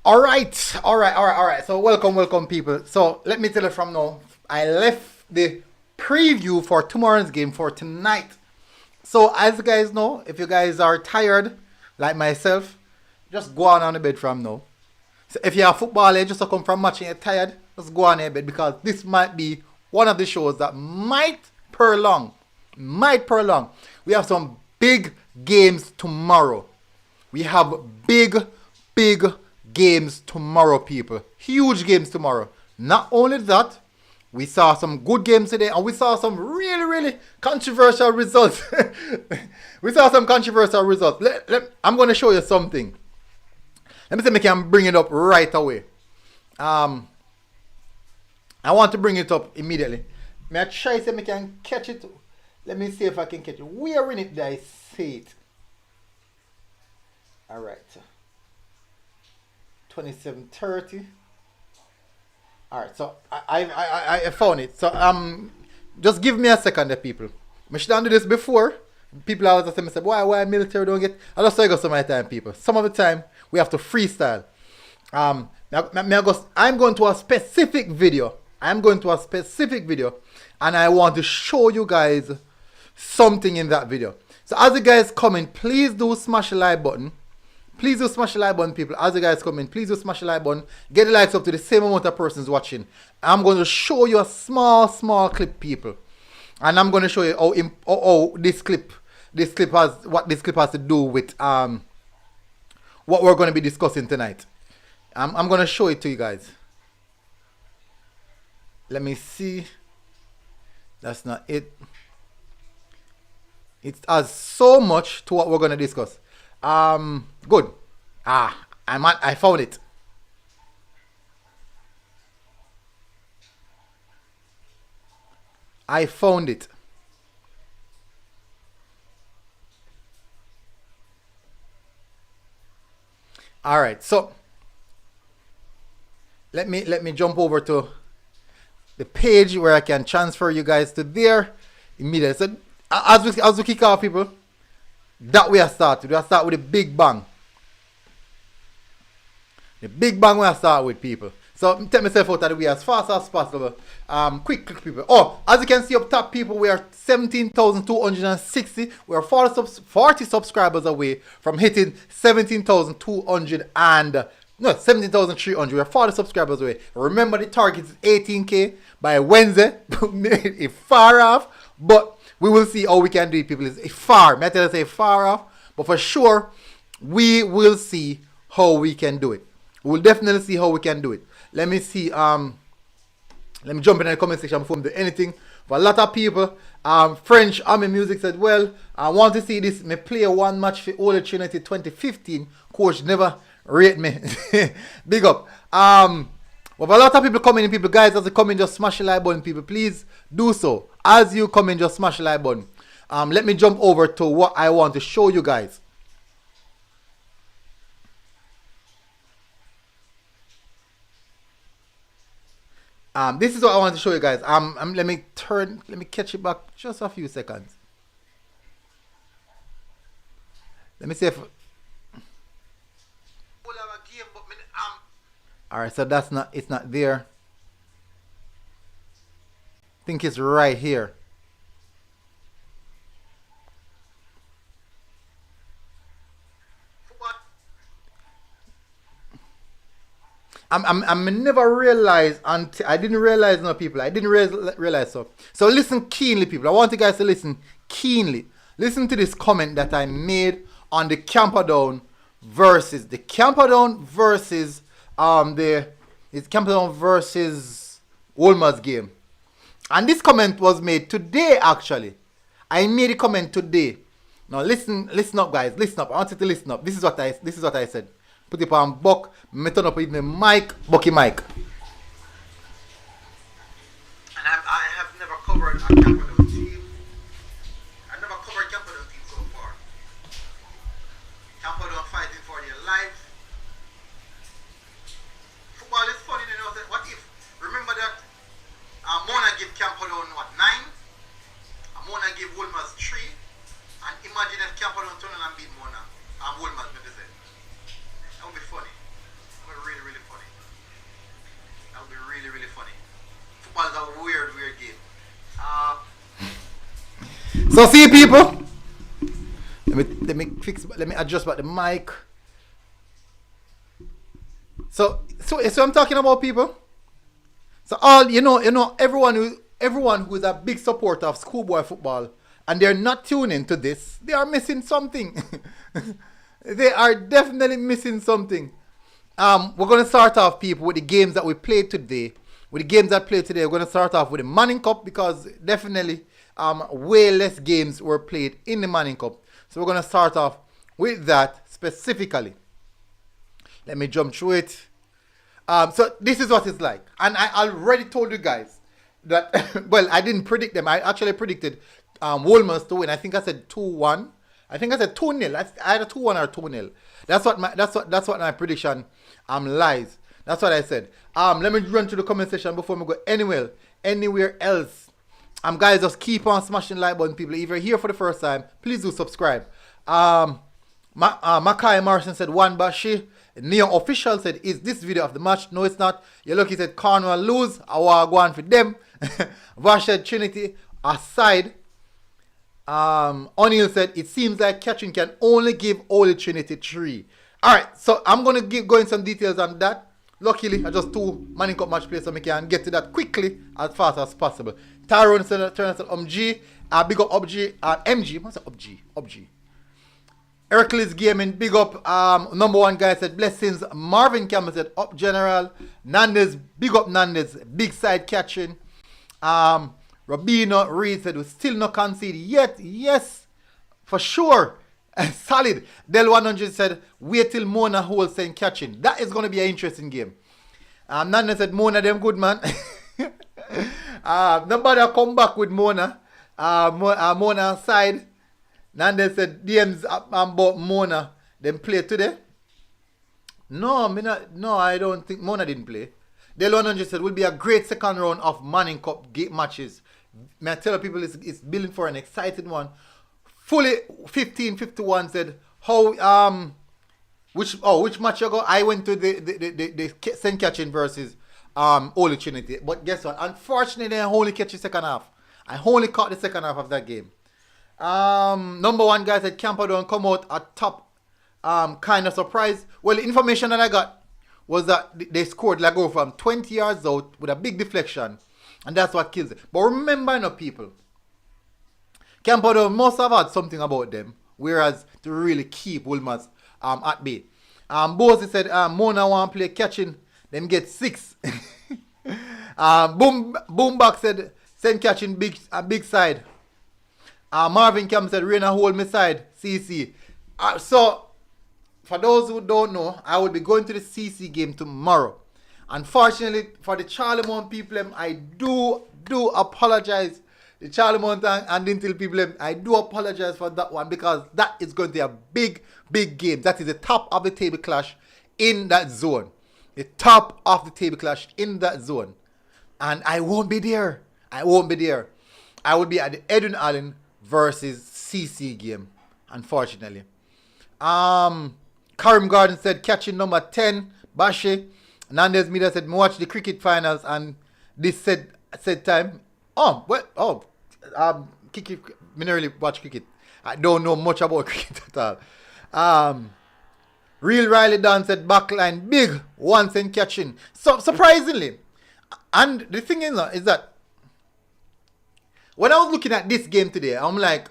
All right. So welcome, people. So let me tell you from now, I left the preview for tomorrow's game for tonight. So as you guys know, if you guys are tired, like myself, just go on the bed from now. So if you're a footballer, just to come from match and you're tired, just go on your bed because this might be one of the shows that might prolong. We have some big games tomorrow. We have big games tomorrow, people. Huge games tomorrow. Not only that, we saw some good games today and we saw some really controversial results. I'm going to show you something. Let me see if I can bring it up right away. I want to bring it up immediately. May I try to see if I can catch it? Let me see if I can catch it. Where in it did I see it? Alright. 27:30. Alright, so I found it. So just give me a second there, people. I should have done this before. People always say, why military don't get? I just say go some of the time, people. Some of the time we have to freestyle. I'm going to a specific video. And I want to show you guys something in that video. So as you guys comment, please do smash the like button. Please do smash the like button, people. As you guys come in, please do smash the like button. Get the likes up to the same amount of persons watching. I'm going to show you a small clip, people. And I'm going to show you how this clip has to do with what we're going to be discussing tonight. I'm going to show it to you guys. Let me see. That's not it. It has so much to what we're going to discuss. Good. I found it. All right. So let me jump over to the page where I can transfer you guys to there immediately. So as we kick off, people, that we are started. We are start with the big bang. The big bang we are start with, people. So take myself out of the way as fast as possible. Quick, people. Oh, as you can see up top, people, we are 17,260. We are 40 subscribers away from hitting 17,200 and 17,300. We are 40 subscribers away. Remember, the target is 18K by Wednesday. It's far off, but we will see how we can do it, people. It's far. May I tell you, say far off, but for sure, we will see how we can do it. We'll definitely see how we can do it. Let me see. Let me jump in the comment section before we do anything. For a lot of people, French Army Music said, well, I want to see this. Me play one match for all Trinity 2015. Coach never rate me. Big up. Well, a lot of people coming in, people, guys, as you come in, just smash the like button, people. Please do so. As you come in, just smash the like button. Let me jump over to what I want to show you guys. This is what I want to show you guys. Let me catch it back just a few seconds. Let me see if. Alright, so it's not there. I think it's right here. I never realized until I didn't realize, no, people. I didn't realize so. So listen keenly, people. I want you guys to listen keenly. Listen to this comment that I made on the Camperdown versus Camperdown versus Wolmer's game. And this comment was made today, actually. I made a comment today. Now listen up, guys. Listen up. I want you to listen up. This is what I said. Put it on Buck. Me turn up with my mic, Bucky mic. And I have never covered a Camperdown team. I've never covered Camperdown team so far. Camperdown fighting for their life. Football is funny, you know. What if? Remember that Mona give Camperdown 9? Mona give Wolmer's 3. And imagine if Camperdown turn and beat Mona and Wolmer's maybe say. That would be funny. That would really So see people. Let me adjust back the mic. So I'm talking about people. So all everyone who is a big supporter of Schoolboy football and they're not tuning to this, they are missing something. They are definitely missing something. We're gonna start off, people, with the games that we played today. We're gonna start off with the Manning Cup because definitely way less games were played in the Manning Cup. So we're gonna start off with that specifically. Let me jump through it. So this is what it's like. And I already told you guys that, well, I didn't predict them. I actually predicted Wolmer's to win. I think I said 2-1. I think I said 2-0. I had a 2-1 or 2-0. That's what my prediction lies. That's what I said. Let me run to the comment section before we go anywhere else. Guys, just keep on smashing the like button, people. If you're here for the first time, please do subscribe. Makai Morrison said 1 Bashi. Neo Official said, is this video of the match? No, it's not. You're lucky said Cornwall lose. I want to go on for them. Vash said Trinity aside. O'Neill said, it seems like catching can only give only Trinity 3. Alright, so I'm going to go in some details on that. Luckily, I just 2 Manning Cup match play so we can get to that quickly as fast as possible. Tyrone said, big up MG. What's that? UpG. Hercules Gaming, big up. Number 1 guy said, blessings. Marvin Campbell said, up General. Nandez, big up Nandez. Big side catching. Rabino Reed said, we still not concede yet. Yes, for sure. Solid. Del 100 said, wait till Mona holds saying catching. That is going to be an interesting game. Nandez said, Mona, them good, man. Nobody come back with Mona. Mona side. Nandez said, DMs about Mona. Them play today. No, I don't think Mona didn't play. Del 100 said, will be a great second round of Manning Cup gate matches. May I tell people it's building for an exciting one. Fully 1551 said, how which match you go? I went to the St. Catching versus Holy Trinity. But guess what? Unfortunately, I only catch the second half. I only caught the second half of that game. Number 1 guy said Camperdown come out at top. Kind of surprised. Well, the information that I got was that they scored like go from 20 yards out with a big deflection. And that's what kills it. But remember now, people, Camperdown must have had something about them. Whereas to really keep Wolmer's at bay. Bozy said Mona want to play catching. Them get 6. Boomback said send catching big side. Marvin Camp said, Raina hold me side, CC. So, for those who don't know, I will be going to the CC game tomorrow. Unfortunately, for the Charlemont people, I do apologize. The Charlemont and Dintil people, I do apologize for that one because that is going to be a big game. That is the top of the table clash in that zone. The top of the table clash in that zone. And I won't be there. I will be at the Edwin Allen versus CC game, unfortunately. Karim Garden said catching number 10, Bashi. Nandez Media said, me watch the cricket finals and this said time. Cricket, me not really watch cricket. I don't know much about cricket at all. Real Riley Don said backline big, 1 cent catching. So surprisingly, and the thing is that when I was looking at this game today, I'm like,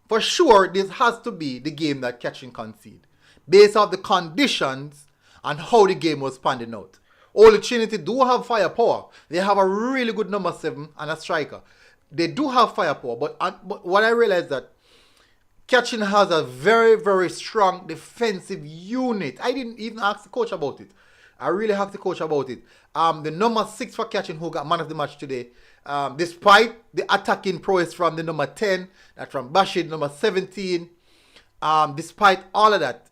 for sure, this has to be the game that catching concede. Based off the conditions and how the game was panning out. All the Trinity do have firepower. They have a really good number 7 and a striker. They do have firepower, but what I realized that catching has a very, very strong defensive unit. I didn't even ask the coach about it. I really asked the coach about it. The number 6 for catching who got man of the match today. Despite the attacking prowess from the number 10, that from Bashid, number 17, despite all of that,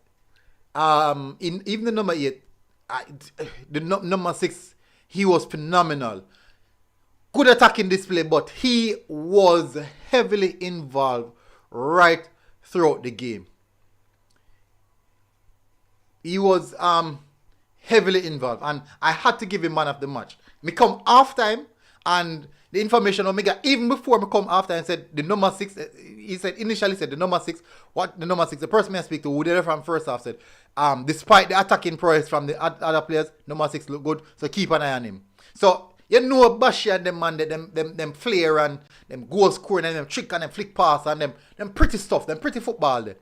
even the number 8, number 6, he was phenomenal. Good attacking display, but he was heavily involved right throughout the game. He was heavily involved, and I had to give him man of the match. Me come half time, and the information Omega even before me come after and said the number 6. He said initially said the number 6. What the number 6? The person I speak to who did it from first half said, despite the attacking prowess from the other players, number 6 look good. So keep an eye on him. So you know Bashi and them man, them flair and them goal scoring and them trick and them flick pass and them pretty stuff, them pretty football there.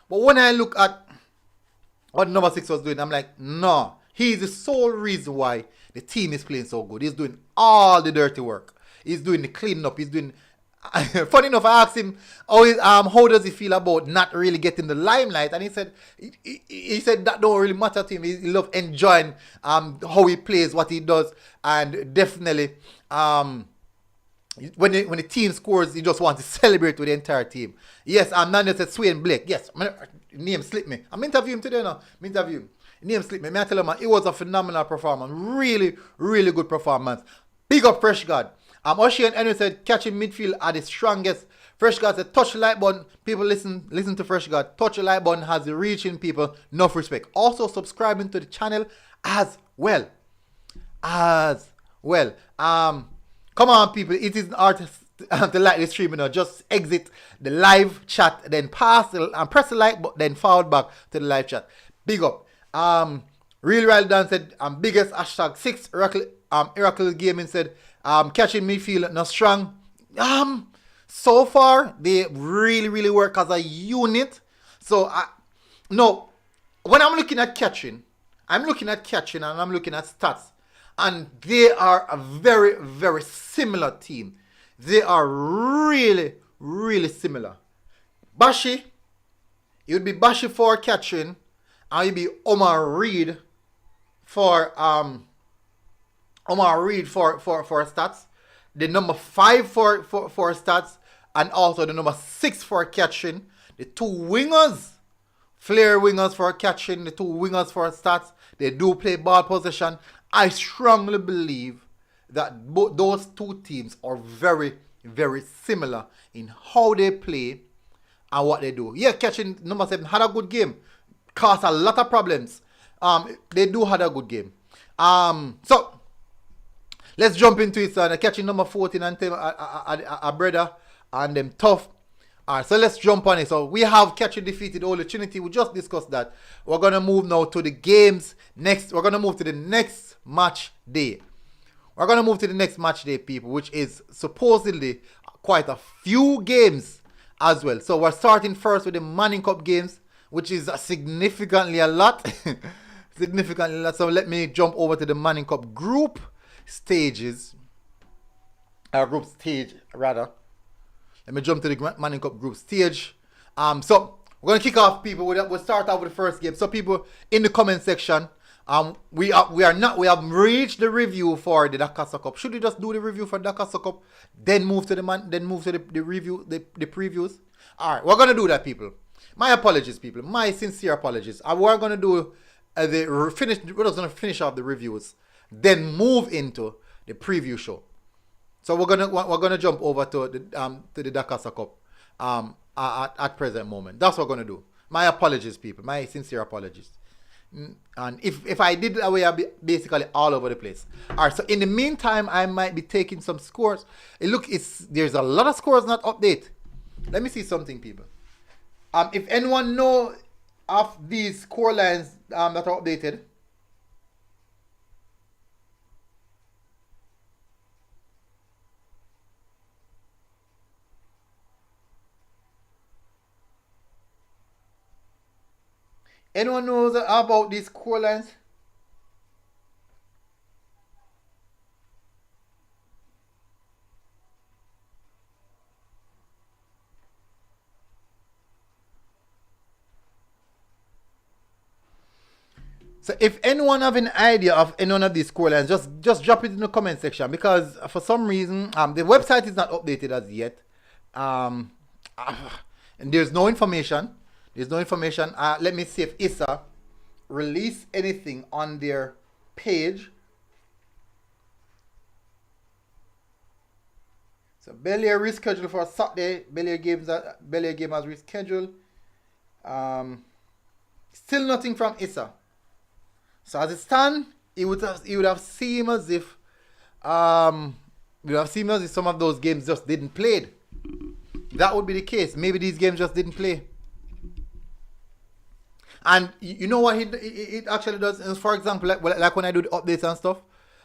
But when I look at what number 6 was doing, I'm like, no, he's the sole reason why the team is playing so good. He's doing all the dirty work. He's doing the cleaning up. He's doing. Funny enough, I asked him how does he feel about not really getting the limelight, and he said he said that don't really matter to him. He loves enjoying how he plays, what he does, and definitely when the team scores, he just wants to celebrate with the entire team. Yes, I'm not just Swain Blake. Yes, name slipped me. I'm interviewing him today now. I'm interviewing him. Name slipped me. I tell him it was a phenomenal performance. Really, really good performance. Big up Fresh God. Oshie and Henry said catching midfield are the strongest. Fresh God said touch the like button. People listen to Fresh God. Touch the like button has the reaching people enough respect. Also subscribing to the channel as well. Come on people, it is an art to like the stream, just exit the live chat, then press the like button, then forward back to the live chat. Big up. Real Riley Dan said biggest hashtag 6. Oracle Gaming said catching midfield not strong. So far they really work as a unit. So no, when I'm looking at catching and I'm looking at stats, and they are a very similar team. They are really similar. Bashi, it would be Bashi for catching, and it'd be Omar Reed for stats. The number 5 for stats, and also the number 6 for catching. The 2 wingers, flair wingers for catching, the 2 wingers for stats. They do play ball possession. I strongly believe that those 2 teams are very similar in how they play and what they do. Yeah, catching number 7 had a good game. Caused a lot of problems. They do had a good game. So let's jump into it. Catching number 14 and them a brother and them tough. Alright, so let's jump on it. So we have catching defeated all the Trinity. We just discussed that. We're gonna move now to the games next. We're gonna move to the next match day. We're gonna move to the next match day, people, which is supposedly quite a few games as well. So we're starting first with the Manning Cup games, which is significantly a lot. Significantly a lot. So let me jump over to the Manning Cup group stages. Group stage rather. Let me jump to the Manning Cup group stage. So we're gonna kick off, people. We'll start out with the first game. So people in the comment section, we have reached the review for the Dakar Cup. Should we just do the review for Dakar Cup, then move to the review, the previews? All right, we're gonna do that, people. My apologies, people. My sincere apologies. We're gonna do we're just gonna finish off the reviews, then move into the preview show. So we're gonna jump over to the Dakar Cup at present moment. That's what we're gonna do. My apologies, people. My sincere apologies. And if I did that way, I'd be basically all over the place. All right. So in the meantime, I might be taking some scores. There's a lot of scores not updated. Let me see something, people. If anyone know of these score lines that are updated. Anyone knows about these score lines? So if anyone have an idea of any one of these score lines, just drop it in the comment section, because for some reason the website is not updated as yet. And there's no information. Let me see if ISA release anything on their page. So Belair rescheduled for Saturday. Belair game has rescheduled. Still nothing from ISA. So as it stands, it would have seemed as if We have seen as if some of those games just didn't play. That would be the case. Maybe these games just didn't play. And you know what it actually does? For example, like when I do the updates and stuff,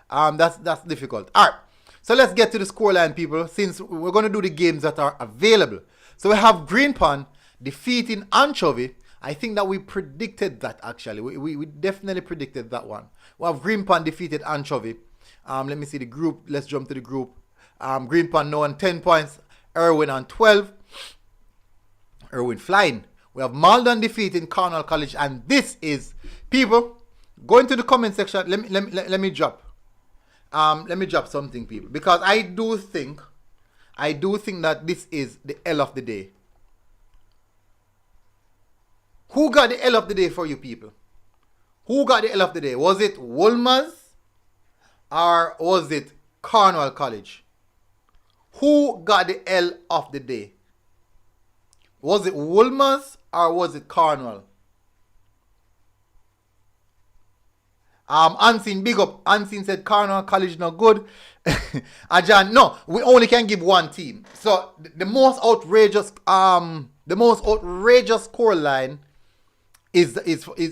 that's difficult. All right. So let's get to the scoreline, people, since we're going to do the games that are available. So we have Green Pan defeating Anchovy. I think that we predicted that, actually. We definitely predicted that one. We have Green Pan defeated Anchovy. Let me see the group. Let's jump to the group. Green Pan now on 10 points. Irwin on 12. Irwin flying. We have Maldon defeating Cornwall College. And this is, people, go into the comment section. Let me drop. Let me drop something, people, because I do think that this is the L of the day. Who got the L of the day for you, people? Who got the L of the day? Was it Wolmer's or was it Cornwall College? Who got the L of the day? Was it Wolmer's or was it Cornwall? Unseen, big up. Unseen said Cornwall College not good. Ajan, no, we only can give one team. So the most outrageous scoreline is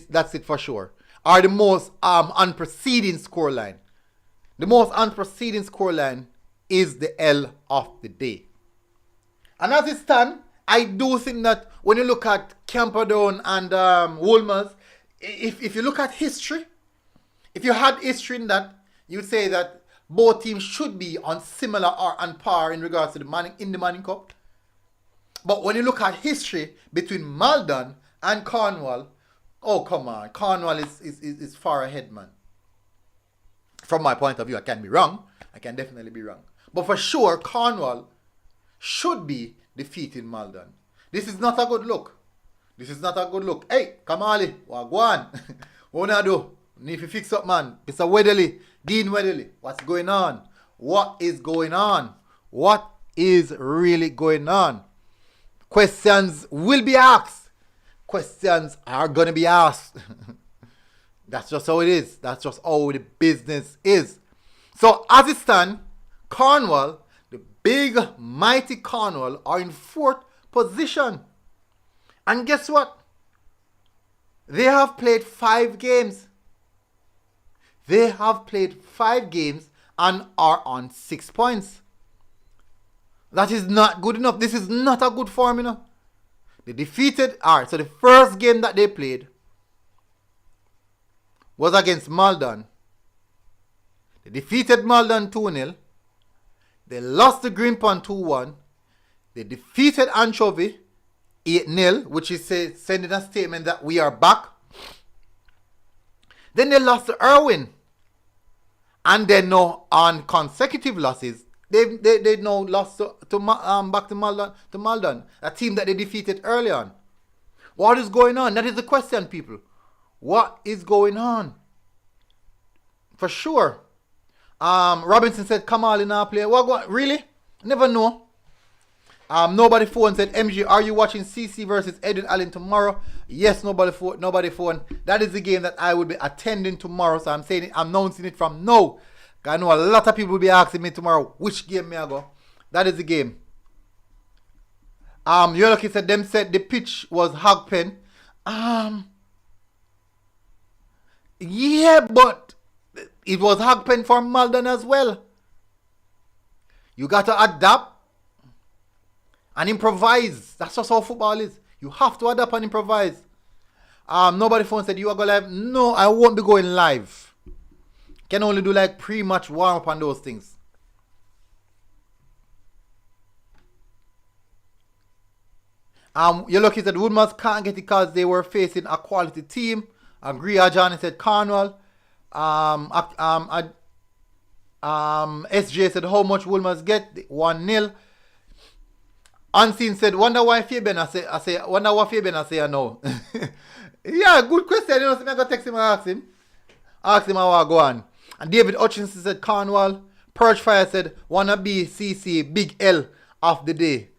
that's it for sure. Or the most unpreceding scoreline. The most unpreceding scoreline is the L of the day. And as it stands, I do think that when you look at Camperdown and Wolmer's, if you look at history, if you had history in that, you would say that both teams should be on similar or on par in regards to the Manning Cup. But when you look at history between Maldon and Cornwall, oh come on, Cornwall is far ahead, man. From my point of view, I can be wrong. I can definitely be wrong. But for sure, Cornwall should be defeating Maldon. This is not a good look. This is not a good look. Hey, Kamali, Wagwan. What wanna do? Need to fix up, man. It's a Weatherly. Dean Weatherly. What's going on? What is going on? What is really going on? Questions will be asked. Questions are going to be asked. That's just how it is. That's just how the business is. So, as it stands, Cornwall, the big, mighty Cornwall, are in 4th position. And guess what? They have played 5 games. They have played 5 games and are on 6 points. That is not good enough. This is not a good formula. They defeated, alright, so the first game that they played was against Maldon. They defeated Maldon 2-0. They lost to Green Pan 2-1. They defeated Anchovy 8-0, which is sending a statement that we are back. Then they lost to Irwin. And then now on consecutive losses, they now lost back to Maldon, a team that they defeated early on. What is going on? That is the question, people. What is going on? For sure. Robinson said Kamal in our play. What? Really? Never know. Nobody phone said, MG, are you watching CC versus Edwin Allen tomorrow? Yes, nobody phone. That is the game that I will be attending tomorrow. So I'm saying it, I'm announcing it from now. I know a lot of people will be asking me tomorrow which game may I go. That is the game. You're lucky said them said the pitch was hog pen. Yeah, but it was hog pen for Maldon as well. You got to adapt and improvise. That's just how football is. You have to adapt and improvise. Nobody phone said you are going live. No, I won't be going live. Can only do like pre-match warm up and those things. You're lucky that Woodmans can't get it because they were facing a quality team. Agree, Johnny said Cornwall. SJ said how much Woodmans get? 1-0. Unseen said, wonder why Fabian I say no. Yeah, good question. You know, so I'm gonna text him and ask him. Ask him how I go on. And David Hutchinson said Cornwall. Purgefire said wanna be CC big L of the day.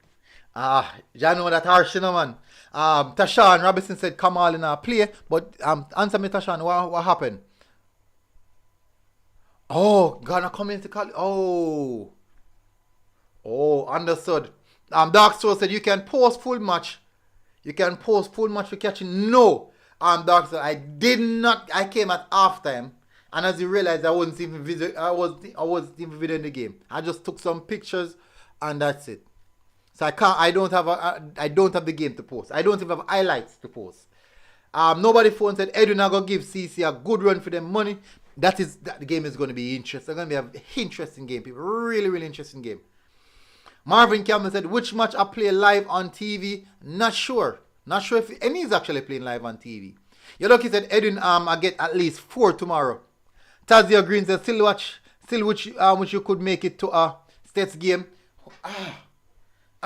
You know that harsh, you know, man. Tashan Robinson said Kamal in our play, but answer me, Tashan, what happened? Oh, gonna come into college. Oh, Oh, understood. Dark Soul said you can post full match. You can post full match for catching. No. Dark Soul, I did not. I came at halftime, and as you realize, I wasn't even wasn't even videoing the game. I just took some pictures, and that's it. So I can't. I don't have the game to post. I don't even have highlights to post. Nobody phone said Edwin are gonna give CC a good run for them money. That the game is going to be interesting. It's going to be an interesting game, people. Really, really interesting game. Marvin Campbell said, which match I play live on TV? Not sure. Not sure if any is actually playing live on TV. Your lucky said, Edwin, I get at least 4 tomorrow. Tazia Green said, still which you could make it to a States game.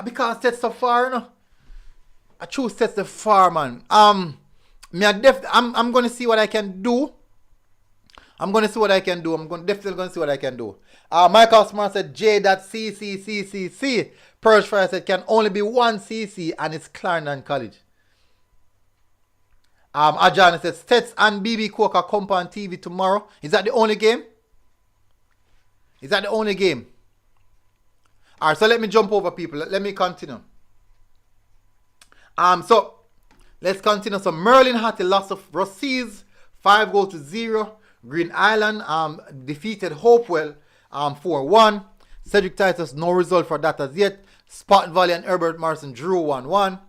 Because States so far, you know. I choose States so far, man. I'm going to see what I can do. I'm definitely going to see what I can do. Michael Smart said J.CCCCC. Purge Fire said can only be one CC and it's Clarendon College. Ajani said Stets and BB Coker come on TV tomorrow. Is that the only game? Alright, so let me jump over people. Let me continue. So let's continue. So Merlin had a loss of Rossies, 5-0. Green Island defeated Hopewell 4-1. Cedric Titus, no result for that as yet. Spot Valley and Herbert Morrison drew 1-1.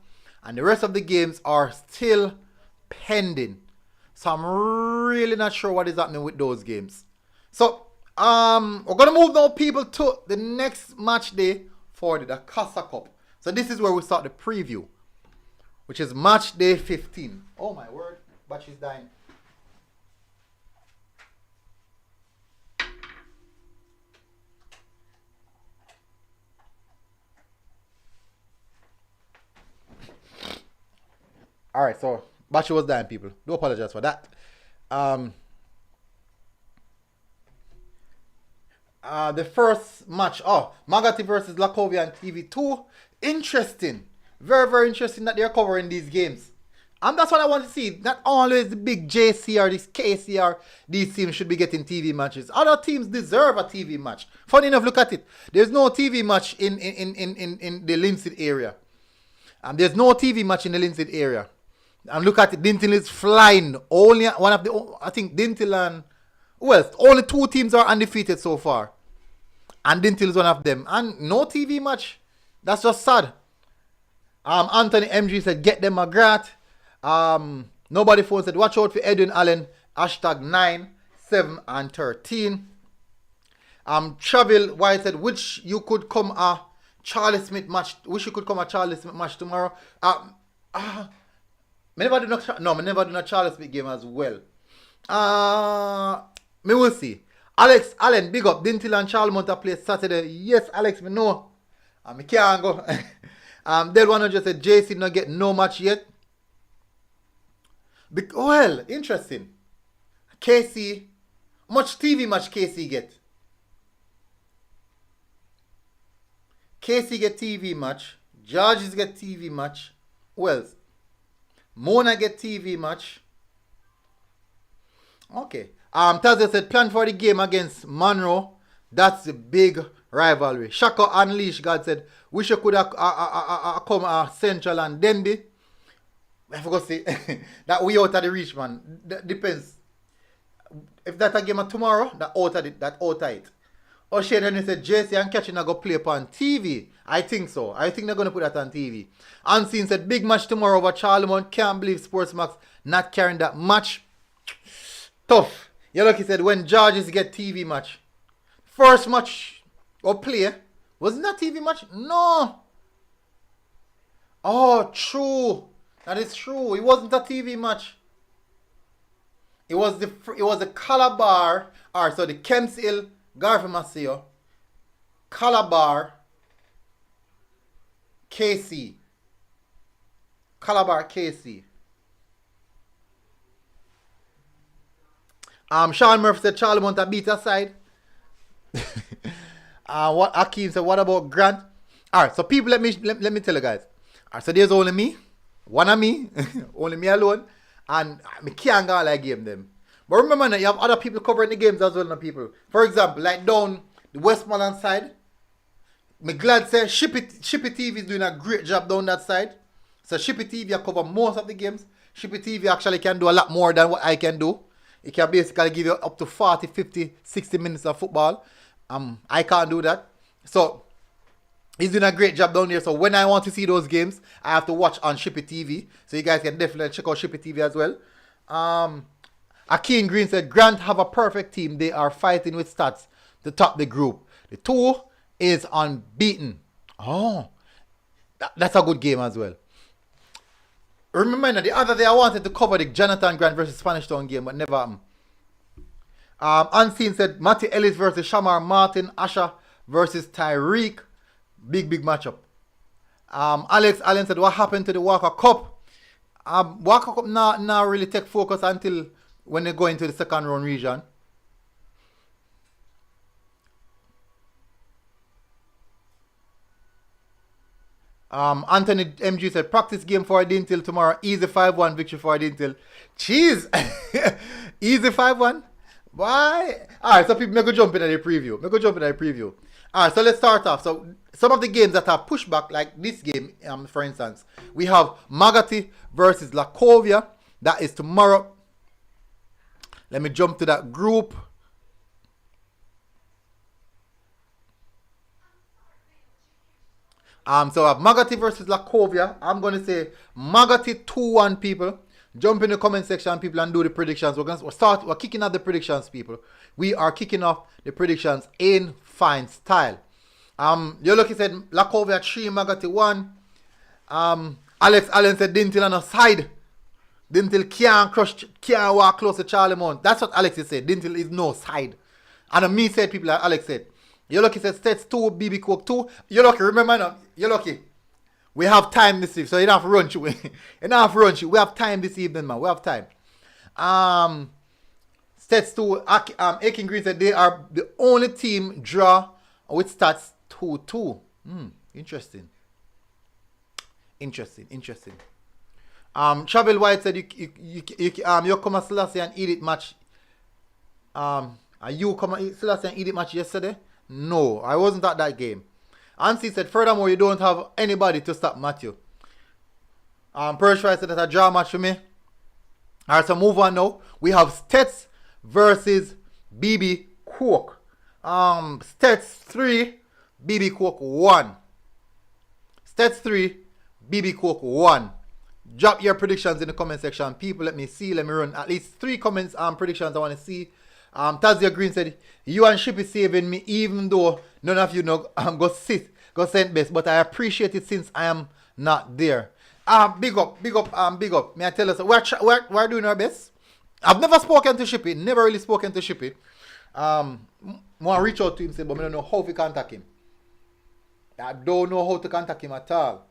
And the rest of the games are still pending. So I'm really not sure what is happening with those games. So we're going to move now, people, to the next match day for the Casa Cup. So this is where we start the preview, which is match day 15. Oh my word, battery's dying. Alright, so battery was dying, people. Do apologize for that. The first match, Magati versus Lakovia on TV2. Interesting. Very, very interesting that they're covering these games. And that's what I want to see. Not always the big JCR, this KCR, these teams should be getting TV matches. Other teams deserve a TV match. Funny enough, look at it. There's no TV match in the Linstead area. There's no TV match in the Linstead area. And look at it, Dintle is flying. Only one of the, I think Dintle and, well, only 2 teams are undefeated so far. And Dintle is one of them. And no TV match. That's just sad. Anthony MG said, get them McGrath. Nobody phone said, watch out for Edwin Allen. Hashtag 9, 7, and 13. Travel White said, which you could come a Charlie Smith match. Wish you could come a Charlie Smith match tomorrow. Me never do no Charlie Smith game as well. Me will see. Alex Allen, big up. Dintil and Charles Monta play Saturday. Yes, Alex, me know. Me can't go. Del 100 said JC not get no match yet. Well, interesting. KC, much TV match KC get? KC get TV match. Georges get TV match. Wells. Mona get TV match. Okay. Tazia said plan for the game against Monroe. That's the big rivalry. Shaka Unleash God said wish you could have come Central and Denby. I forgot to say that we out of the reach, man. That depends. If that a game of tomorrow, that out of it. O'Shane Henry said JC and Catching are going to play upon TV. I think so. I think they're going to put that on TV. Unseen said big match tomorrow over Charlemont. Can't believe Sportsmax not carrying that match. Tough. Yellow said when Georges get TV match. First match or play. Wasn't that TV match? No. Oh, true. That is true. It wasn't a TV match. It was the Calabar, or so the Kemps Hill, Garfield Maceo, Calabar, KC. Calabar, KC. Sean Murphy said Charlie want a beat aside. What Akeem said, what about Grant? Alright, so people, let me tell you guys. Alright, so there's only me. One of me. Only me alone. And I can't go like game them. But remember now, you have other people covering the games as well now, people. For example, like down the Westmoreland side. Me glad say Shippy TV is doing a great job down that side. So Shippy TV cover most of the games. Shippy TV actually can do a lot more than what I can do. It can basically give you up to 40, 50, 60 minutes of football. I can't do that. So he's doing a great job down there. So when I want to see those games, I have to watch on Shippy TV. So you guys can definitely check out Shippy TV as well. Akeem Green said, Grant have a perfect team. They are fighting with stats to top the group. The 2 is unbeaten. Oh, that's a good game as well. Remember, the other day I wanted to cover the Jonathan Grant versus Spanish Town game, but never happened. Unseen said, Matty Ellis versus Shamar Martin. Asha versus Tyreek. Big matchup. Alex Allen said, what happened to the Walker Cup? Walker Cup now really take focus until when they go into the second round region. Anthony MG said, practice game for Dintil tomorrow. Easy 5-1 victory for Dintil. Cheese. Easy 5-1. Why? Alright, so people, me go jump in the preview. Alright, so let's start off. So some of the games that are pushed back, like this game, for instance, we have Magati versus Lakovia. That is tomorrow. Let me jump to that group. So I have Magati versus Lakovia. I'm going to say Magati 2-1, people. Jump in the comment section, people, and do the predictions. We're kicking off the predictions, people. We are kicking off the predictions in fine style. Yoloki said Lakovia 3, Magati 1. Alex Allen said Dintil on a side. Dintil can't walk close to Charlie Mount. That's what Alex said. Dintil is no side. And me said, people, like Alex said. Yoloki said Stets 2, BB Cook 2. Yoloki, remember now, Yoloki. We have time this evening, so you don't have to run through. You don't have to run through. We have time this evening, man. We have time. Stats 2, Akin Green said they are the only team draw with stats 2-2. Interesting. Travel White said you come at Selassie and eat it match. You come at Selassie and eat it match yesterday? No, I wasn't at that game. Ansi said, furthermore, you don't have anybody to stop Matthew. Pershrai said that's a draw match for me. Alright, so move on now. We have Stets versus BB Cook. Stets 3, BB Cook 1. Stets 3, BB Cook 1. Drop your predictions in the comment section. People, let me see. Let me run at least 3 comments predictions I want to see. Tazia Green said, you and Ship is saving me even though none of you know go send best, but I appreciate it since I am not there. Big up. May I tell us, we're doing our best. I've never spoken to Shippy, never really spoken to Shippy. Want to reach out to him, but I don't know how to contact him. I don't know how to contact him at all.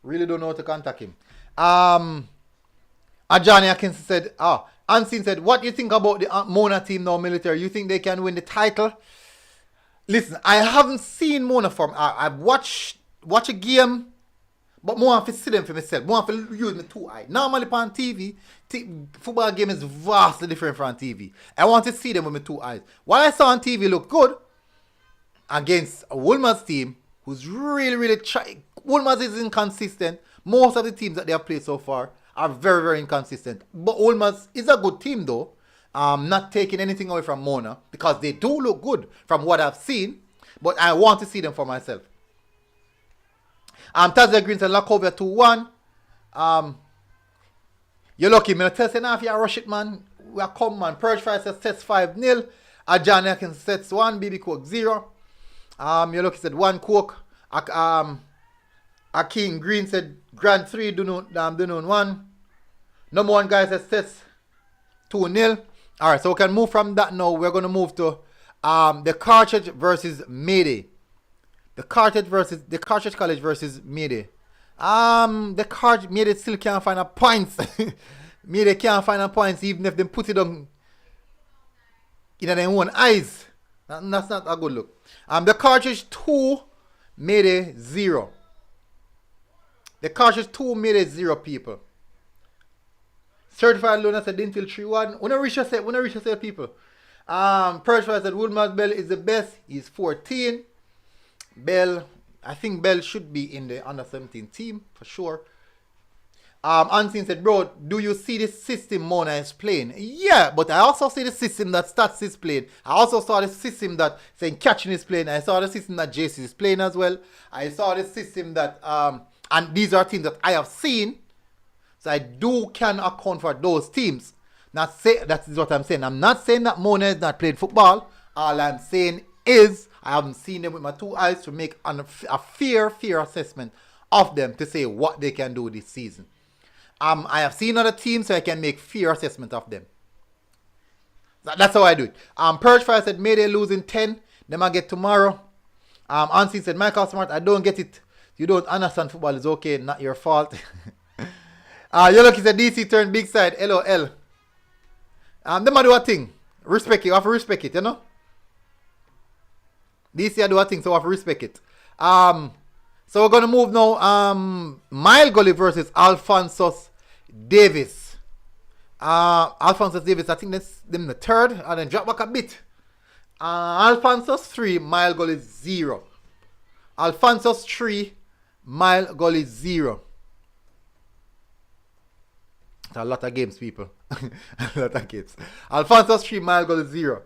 Really don't know how to contact him. Johnny Atkins said, Unseen said, what do you think about the Mona team now, military? You think they can win the title? Listen, I haven't seen Mona from. I've watched a game, but more have to see them for myself. More have to use my 2 eyes. Normally on TV, football game is vastly different from TV. I want to see them with my 2 eyes. What I saw on TV looked good against Woolmer's team, who's really trying. Woolmer's is inconsistent. Most of the teams that they have played so far are very inconsistent. But Woolmer's is a good team though. Not taking anything away from Mona because they do look good from what I've seen, but I want to see them for myself. Tazia Green said Lakovia 2-1. You're lucky, man. Tell enough you rush it, man. We are come, man. Purge Fry says sets 5-0. Ajani Atkins sets 1, BB Cook 0. You're lucky said 1 Cook. Akeem Green said Grand 3, Dunoon 1. Number 1 guy says sets 2-0. Alright, so we can move from that now. We're going to move to the Cartridge versus Mayday. The Cartridge College versus Mayday. Mayday still can't find a points. Mayday can't find a points even if they put it on in their own eyes. That's not a good look. The Cartridge 2, Mayday 0. The Cartridge 2, Mayday 0, people. Certified Luna said Dintil 3-1. When I reach yourself, people. Perchfire said Woodmouth Bell is the best. He's 14. Bell, I think Bell should be in the under 17 team for sure. Unseen said, bro, do you see the system Mona is playing? Yeah, but I also see the system that Stats is playing. I also saw the system that St. Catching is playing. I saw the system that JC is playing as well. I saw the system that, and these are teams that I have seen. So I can account for those teams. That is what I'm saying. I'm not saying that Mona is not playing football. All I'm saying is I haven't seen them with my two eyes to make a fair assessment of them to say what they can do this season. I have seen other teams, so I can make fair assessment of them. That's how I do it. Perchfire said, Mayday losing 10. Them I get tomorrow. Unseen said, Michael Smart, I don't get it. You don't understand football is okay, not your fault. Yellow said, DC turned big side. LOL. Them I do a thing. Respect it. You have to respect it, you know? DC I do a thing, so I have to respect it. So we're going to move now. Mile Gully versus Alphonsus Davis. Alphonsus Davis, I think that's them the third. And then drop back a bit. Alphonsus 3, Mile Gully 0. Alphonsus 3, Mile Gully 0. It's a lot of games, people. A lot of games. Alphonsus 3, Mile Gully 0.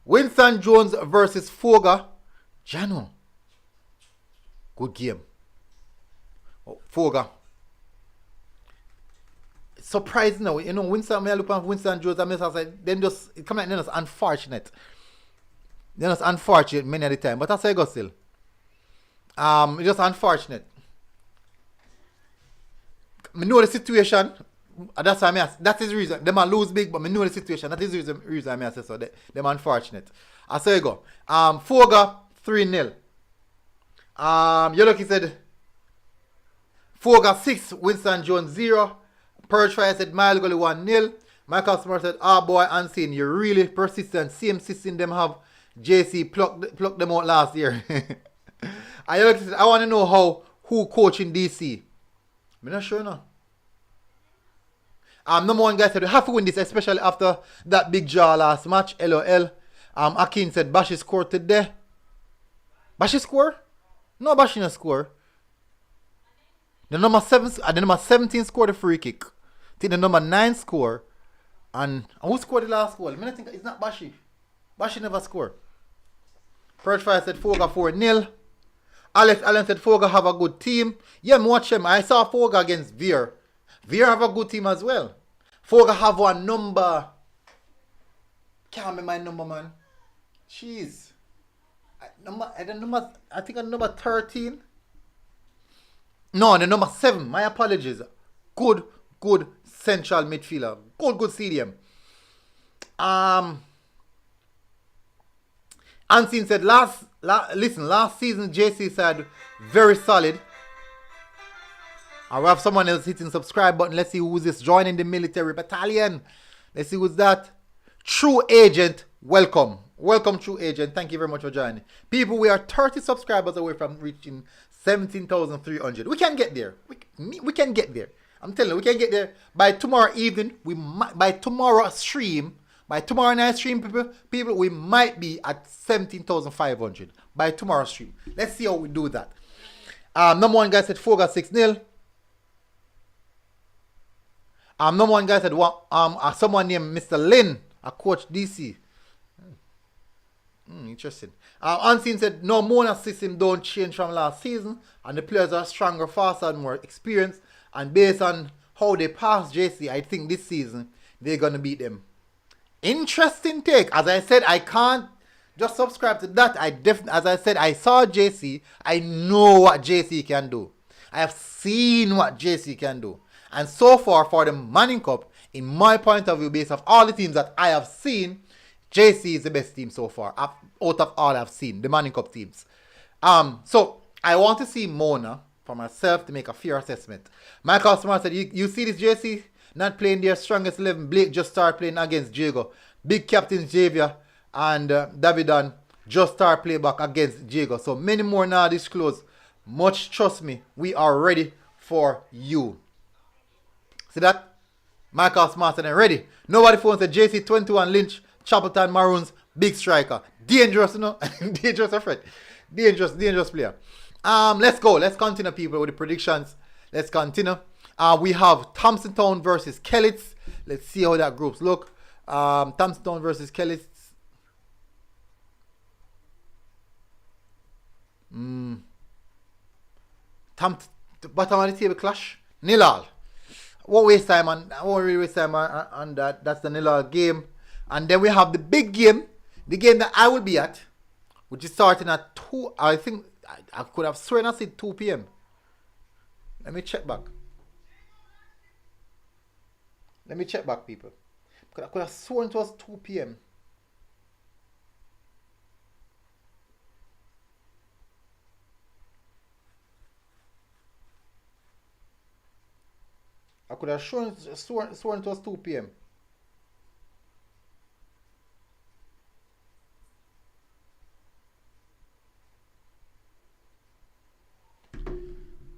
Winston Jones versus Foga. Jano. Good game. Oh, Foga. It's surprising now. You know, Winston, I look at Winston Jones, I say, them just, it come like them just unfortunate. They're just unfortunate many of the time. But that's how it goes still. It's just unfortunate. I know the situation. That's why I ask. That is the reason. They might lose big, but I know the situation. That is the reason I say so. They're unfortunate. I say go. Foga 3-0. Yoloki said Foga 6, Winston Jones 0. Perchfire said Mile Gully 1-0. Michael Smart said, boy, Unseen, you're really persistent. Same system them have. JC plucked them out last year. Yoloki said, I want to know who coaching DC. I'm not sure now. Number one guy said we have to win this, especially after that big draw last match. LOL. Akin said Bashi scored today. Bashi score? No, Bashi no score. The number 17 scored a free kick. I think the number 9 score. And who scored the last goal? I mean, I think it's not Bashi. Bashi never scored. Perchfire said Foga 4-0. Alex Allen said Foga have a good team. Yeah, watch him. I saw Foga against Veer. Veer have a good team as well. Foga have one number. Can't remember my number, man. Jeez. I think a number 13. No, the number 7. My apologies. Good central midfielder. Good CDM. Unseen said last season JC said very solid. And we have someone else hitting subscribe button. Let's see who's this joining the military battalion. Let's see who's that. True Agent, welcome. Welcome, True Agent. Thank you very much for joining. People, we are 30 subscribers away from reaching 17,300. We can get there. We can get there. I'm telling you, we can get there by tomorrow evening. By tomorrow night stream, people, we might be at 17,500 by tomorrow stream. Let's see how we do that. Number one guy said Foga 6-0. Number one guy said someone named Mr. Lin, a coach DC. Interesting. Unseen said no, Mona system don't change from last season, and the players are stronger, faster, and more experienced. And based on how they passed JC, I think this season they're gonna beat them. Interesting take. As I said, I can't just subscribe to that. As I said, I saw JC. I know what JC can do. I have seen what JC can do. And so far for the Manning Cup, in my point of view, based off all the teams that I have seen, JC is the best team so far out of all I've seen, the Manning Cup teams. So I want to see Mona for myself to make a fair assessment. Michael Smart said, you see this JC not playing their strongest 11. Blake just started playing against Jago. Big captain Xavier and Davidan just start play back against Jago. So many more now disclose. Much trust me, we are ready for you. See that? Michael Smart said, ready. Nobody phones said JC 21 Lynch Chapelton Maroons, big striker. Dangerous, you know? Dangerous, a friend. Dangerous player. Let's go. Let's continue, people, with the predictions. Let's continue. We have Thompson Town versus Kellits. Let's see how that groups look. Thompson Town versus Kellits. Bottom of the table clash. Nil-all. Won't waste time on that. That's the nil-all game. And then we have the big game. The game that I will be at, which is starting at 2. I think I could have sworn I said 2 p.m. Let me check back. People. I could have sworn it was 2 p.m. I could have sworn it was 2 p.m.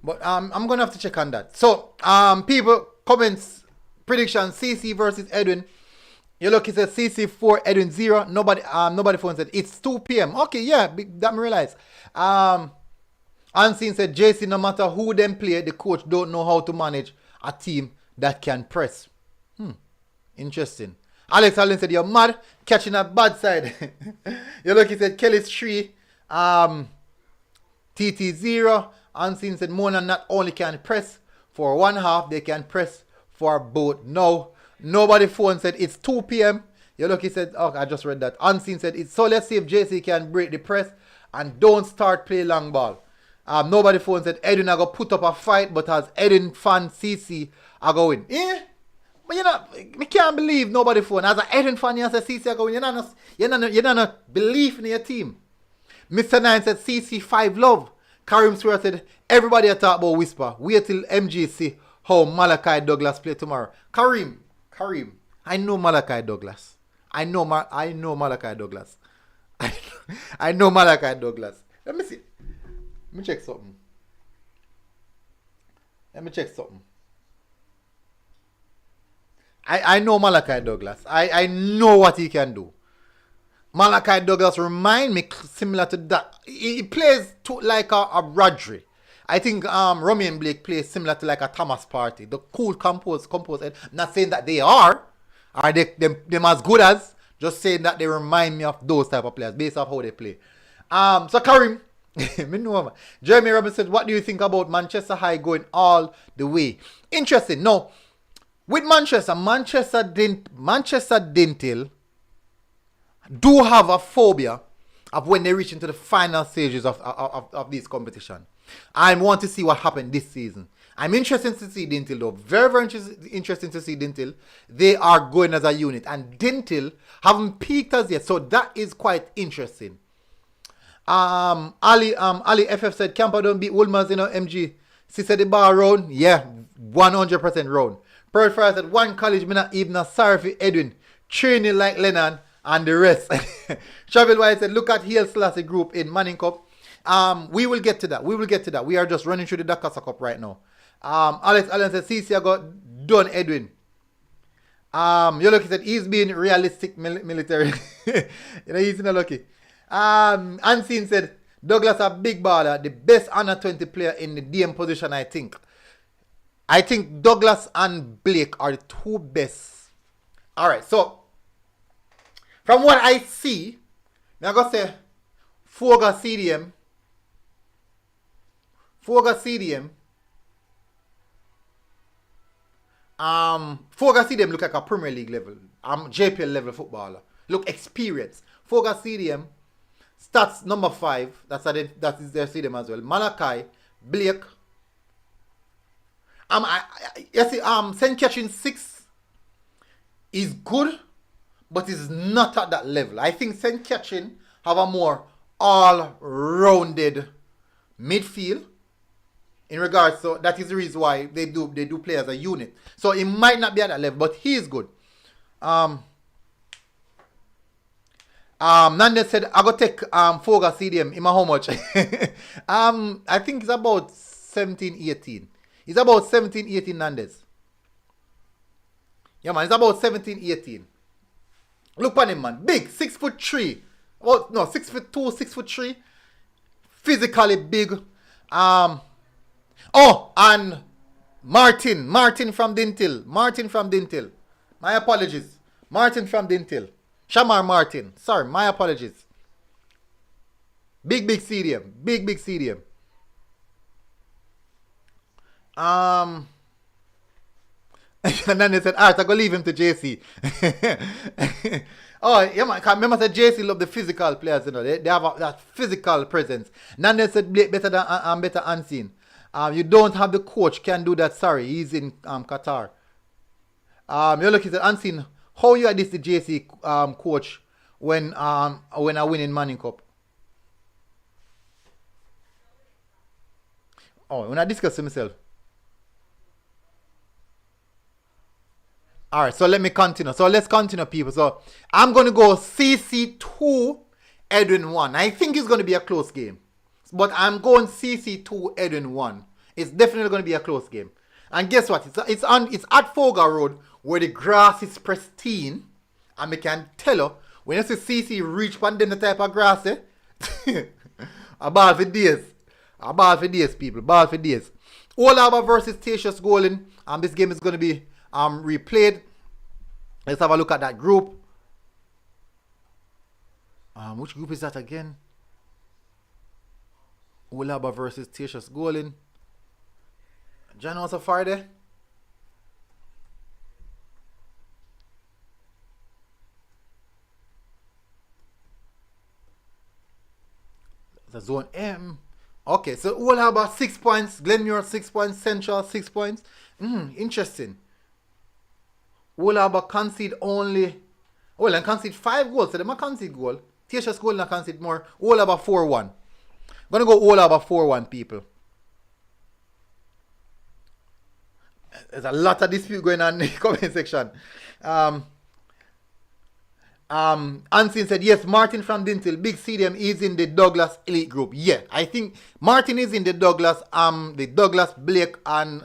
But I'm gonna have to check on that. So people, comments, predictions, CC versus Edwin. You look, it says CC 4, Edwin 0. Nobody phone said it's 2 p.m. Okay, yeah, that me realize. Unseen said JC, no matter who them play, the coach don't know how to manage a team that can press. Interesting. Alex Allen said you're mad, catching a bad side. You look, he said Kelly's 3, TT 0. Unseen said Mona not only can press for one half, they can press for both. No, nobody phone said it's 2 p.m. You look, he said, oh, I just read that. Unseen said it's so, let's see if JC can break the press and don't start play long ball. Nobody phone said Edwin are going to put up a fight, but as Edwin fan CC are going. Yeah. But you know, we can't believe nobody phone. As an Edwin fan, you say CC are going. You're not belief in your team. Mr. 9 said CC 5 love. Karim Swear said everybody talk about whisper. Wait till MG see how Malachi Douglas play tomorrow. Karim, I know Malachi Douglas. I know Malachi Douglas. I know Malachi Douglas. Let me see. Let me check something. I know Malachi Douglas. I know what he can do. Malachi Douglas remind me similar to that. He plays like a Rodri. I think Romain Blake plays similar to like a Thomas Partey. The cool composed. Not saying that they are them as good as. Just saying that they remind me of those type of players based off how they play. So Karim, me know. Jeremy Robinson said, what do you think about Manchester High going all the way? Interesting. No, with Manchester Dental do have a phobia of when they reach into the final stages of this competition. I want to see what happened this season. I'm interested to see Dental though. Very, very interesting to see Dental. They are going as a unit. And Dental haven't peaked as yet. So that is quite interesting. Ali FF said, Camper don't beat Woolmans, MG. She said the bar round. Yeah, 100% round. Pearl Fire said, one college, me not even sorry for Edwin. Training like Lennon. And the rest. Travel White said, look at Hill Selassie group in Manning Cup. We will get to that. We are just running through the Dakasa Cup right now. Alex Allen said, CC I got done, Edwin. You look, he said, he's being realistic military. He's not lucky. Unseen said, Douglas a big baller, the best under 20 player in the DM position, I think. I think Douglas and Blake are the two best. Alright, so from what I see, I'm going to say Foga CDM. Foga CDM look like a Premier League level. JPL level footballer. Look experienced. Foga CDM. Stats number 5. That is their CDM as well. Malachi. Blake. St. Catherine 6 is good, but is not at that level. I think St. Catherine have a more all-rounded midfield in regards to that is the reason why they do play as a unit. So it might not be at that level, but he is good. Nandez said, I go take Foga CDM. In how much? I think it's about 17-18. It's about 17-18 Nandez. Yeah man, it's about 17-18. Look on him, man. Big, 6'3". Well, no, 6'2", 6'3". Physically big. Oh, and Martin from Dintil. My apologies. Martin from Dintil. Shamar Martin. Sorry, my apologies. Big stadium. Big stadium. And then they said, alright, I go leave him to JC. Oh, yeah, man. Remember that JC love the physical players, you know. They have that physical presence. Then they said better than better unseen. You don't have the coach, can do that. Sorry, he's in Qatar. You're looking at unseen. How you are this the JC coach when I win in Manning Cup? Oh, when I discuss with myself. Alright, so let me continue. So let's continue, people. So I'm going to go CC2, Edwin 1. I think it's going to be a close game. But I'm going CC2, Edwin 1. It's definitely going to be a close game. And guess what? It's at Fogar Road where the grass is pristine. And I can tell you, when you see CC reach on them the type of grass, a ball for days. A ball for days, people. Ball for days. Olaba versus Tatius Golin. This game is going to be replayed. Let's have a look at that group. Which group is that again? Olaba versus Tatius Golin. John was a Friday. The zone M. Okay, so Olaba 6 points, Glenmuir 6 points, Central 6 points. Interesting. Olaba concede only, well, and concede 5 goals. So they might concede goal. Tatius Golin and concede more. Olaba 4-1. Gonna go Olaba 4-1, people. There's a lot of dispute going on in the comment section. Unseen said, yes, Martin from Dintil, big stadium, is in the Douglas elite group. Yeah, I think Martin is in the Douglas, Blake, and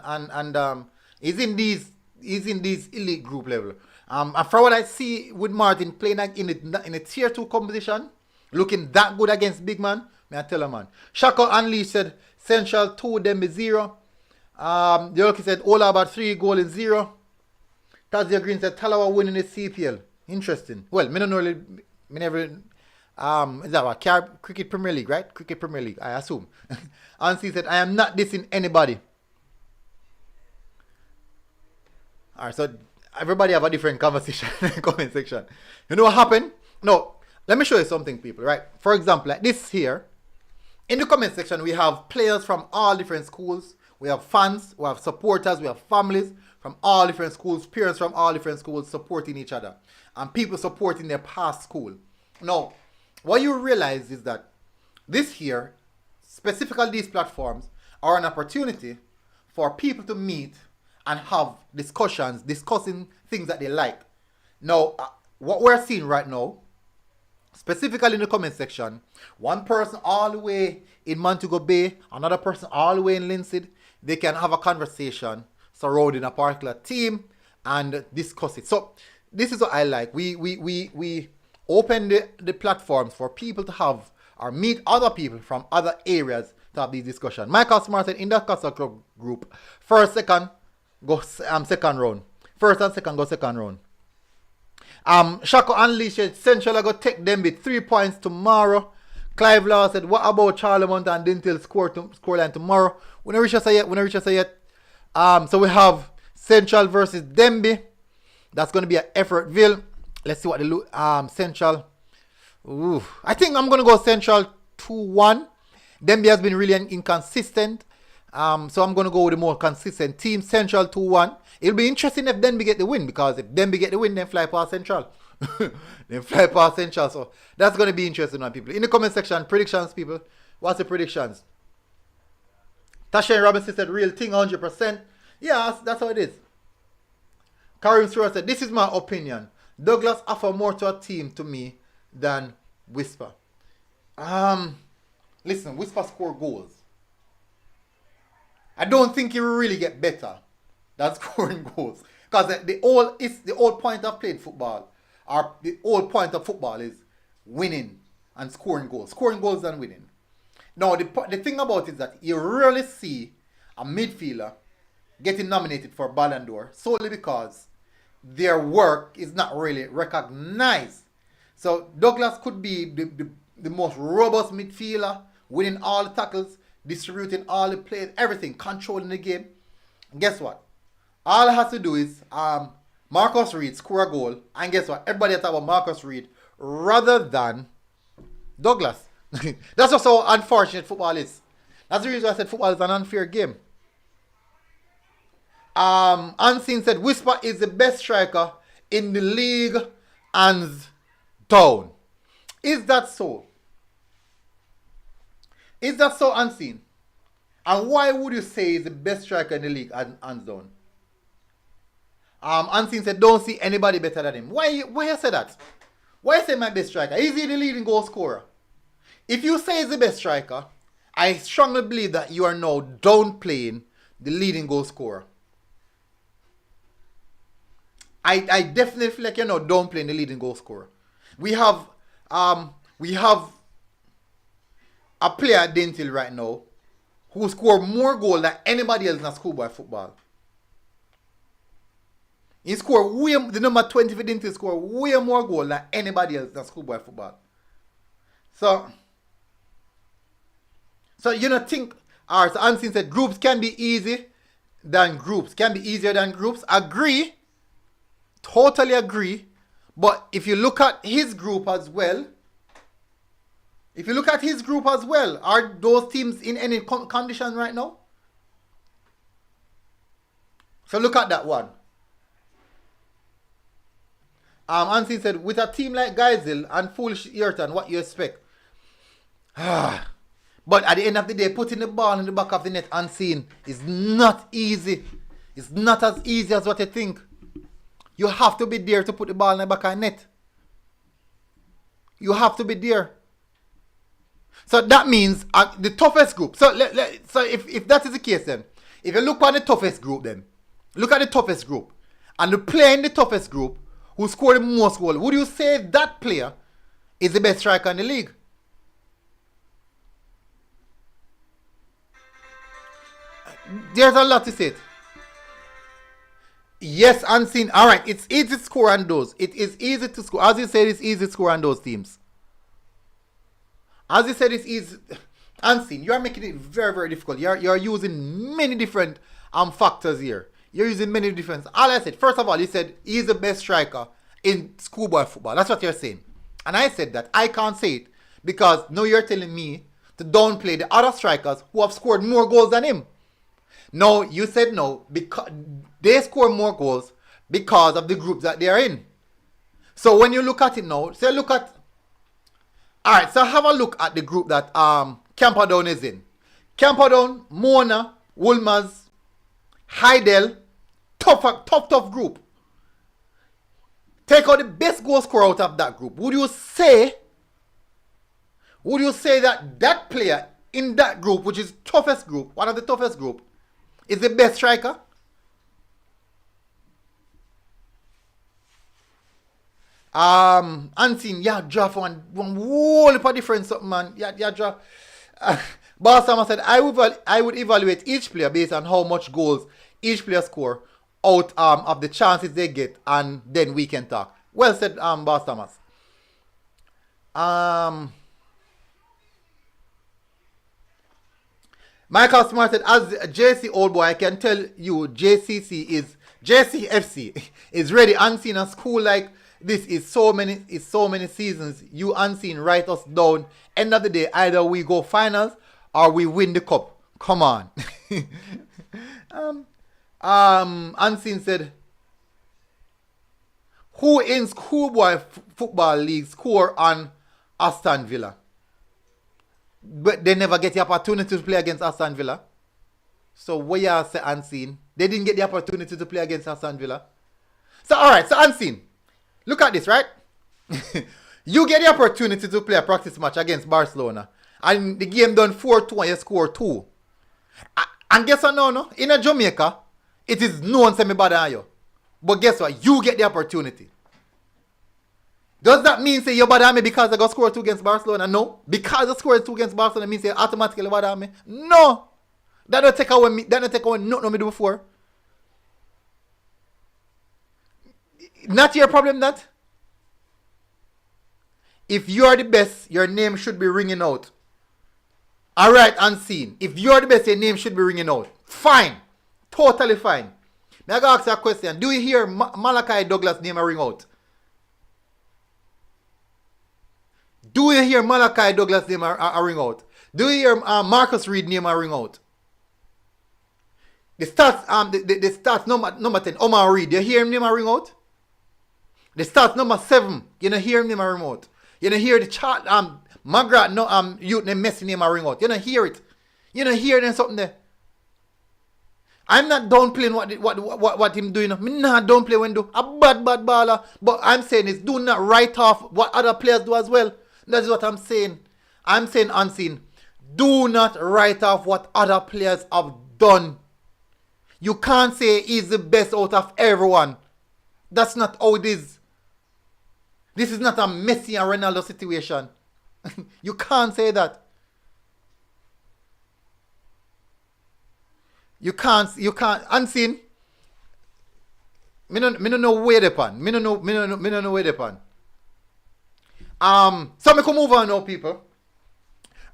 he's in these elite group level. And from what I see with Martin playing in a tier 2 competition, looking that good against big man, may I tell a man. Shako Unleashed said, Central 2, Dembe 0. The Yoki said, Olaba 3 goal in 0. Tazia Green said, Talawa winning the CPL. Interesting. Well, me don't know really, me never, is that what? Cricket Premier League, right? Cricket Premier League, I assume. Ansi said, I am not dissing anybody. Alright, so everybody have a different conversation in the comment section. You know what happened? No, let me show you something, people, right? For example, like this here, in the comment section, we have players from all different schools. We have fans, we have supporters, we have families from all different schools, parents from all different schools supporting each other. And people supporting their past school. Now, what you realize is that this here, specifically these platforms, are an opportunity for people to meet and have discussions, discussing things that they like. Now, what we're seeing right now, specifically in the comment section, one person all the way in Montego Bay, another person all the way in Linseed, they can have a conversation surrounding a particular team and discuss it. So, this is what I like. We open the platforms for people to have or meet other people from other areas to have these discussions. Michael Smart said in the Casa Club group, first, second, go second round. First and second, go second round. Shako Unleashed, Central I go take them with 3 points tomorrow. Clive Law said, what about Charlemont and Dintil scoreline tomorrow? We don't reach us yet. So we have Central versus Denby. That's going to be at Effortville. Let's see what they look. Central. Ooh. I think I'm going to go Central 2-1. Denby has been really inconsistent. So I'm going to go with a more consistent team. Central 2-1. It'll be interesting if Denby get the win. Because if Denby get the win, then fly past Central. So that's going to be interesting on people. In the comment section, predictions, people. What's the predictions? Tasha Robinson said, real thing, 100%. Yeah, that's how it is. Karim Stewart said, this is my opinion. Douglas offer more to a team to me than Whisper. Listen, Whisper score goals. I don't think he will really get better than scoring goals. Because the whole point of playing football the whole point of football is winning and scoring goals. Scoring goals and winning. Now, the thing about it is that you rarely see a midfielder getting nominated for Ballon d'Or solely because their work is not really recognized. So Douglas could be the most robust midfielder, winning all the tackles, distributing all the plays, everything, controlling the game. And guess what? All it has to do is Marcus Reed score a goal, and guess what? Everybody talk about Marcus Reed rather than Douglas. That's just how unfortunate football is. That's the reason I said football is an unfair game. Unseen said Whisper is the best striker in the league hands down. Is that so? Is that so, Unseen? And why would you say he's the best striker in the league hands down? Unseen said don't see anybody better than him. Why you say that? Why you say my best striker? Is he the leading goal scorer? If you say he's the best striker, I strongly believe that you are now downplaying the leading goal scorer. I definitely feel like you're now downplaying the leading goal scorer. We have a player at Dentil right now who scored more goals than anybody else in schoolboy football. He scored the number 20 for Dentil scored way more goals than anybody else in schoolboy football. So you know think, alright, so Unseen said groups can be easier than groups. Agree. Totally agree. But if you look at his group as well, are those teams in any condition right now? So look at that one. Unseen said, with a team like Geisel and Foolish Earton, what you expect? But at the end of the day, putting the ball in the back of the net Unseen is not easy. It's not as easy as what you think. You have to be there to put the ball in the back of the net. You have to be there. So that means the toughest group. So if that is the case then, if you look at the toughest group then, look at the toughest group. And the player in the toughest group who scored the most goals, would you say that player is the best striker in the league? There's a lot to say. Yes, Unseen. Alright, it's easy to score on those. It is easy to score. As you said, it's easy to score on those teams. As you said, it's easy. Unseen, you are making it very, very difficult. You're using many different factors here. You're using many different. All I said, first of all, you said he's the best striker in schoolboy football. That's what you're saying. And I said that. I can't say it because now you're telling me to downplay the other strikers who have scored more goals than him. No, you said no because they score more goals because of the group that they are in. So when you look at it now, say look at. Alright, so have a look at the group that Camperdown is in. Camperdown, Mona, Wolmer's, Heidel, tough group. Take out the best goal scorer out of that group. Would you say that player in that group, which is toughest group, one of the toughest group, is the best striker? Unseen, yeah, draw for one whole heap of different something, man. Yeah, draw. Balsama said, I would evaluate each player based on how much goals each player score out of the chances they get, and then we can talk. Well said, Boss Thomas. Michael Smart said, as JC old boy, I can tell you JCFC is ready. Unseen a school like this is so many seasons. You Unseen write us down. End of the day, either we go finals or we win the cup. Come on. Unseen said, who in schoolboy football league score on Aston Villa? But they never get the opportunity to play against Aston Villa. So what you say Unseen? They didn't get the opportunity to play against Aston Villa. So alright, so Unseen. Look at this, right? You get the opportunity to play a practice match against Barcelona. And the game done 4-2 and you score 2. And guess what now, no? In a Jamaica, it is no one semi bad on you. But guess what? You get the opportunity. Does that mean say you bother me because I got scored 2 against Barcelona? No. Because I scored 2 against Barcelona means you automatically bother me? No. That don't take away me. That don't take away nothing me do before. Not your problem that. If you are the best, your name should be ringing out. Alright, unseen. If you are the best, your name should be ringing out. Fine. Totally fine. Now I gotta ask you a question. Do you hear Malachi Douglas' name ring out? Do you hear Malachi Douglas' name ring out? Do you hear Marcus Reed name ring out? The stats number 10, Omar Reed. You hear him name ring out? The stats number 7, you don't hear him name ring out. You don't hear the chart Magrat no youth name Messi name ring out. You don't hear it. You don't hear them something there. I'm not downplaying what him doing. I'm not downplaying when do a bad baller. But I'm saying is do not write off what other players do as well. That's what I'm saying. I'm saying unseen. Do not write off what other players have done. You can't say he's the best out of everyone. That's not how it is. This is not a Messi and Ronaldo situation. You can't say that. You can't unseen. Me no know where they pan. Me no know where they pan. So me can move on now, people.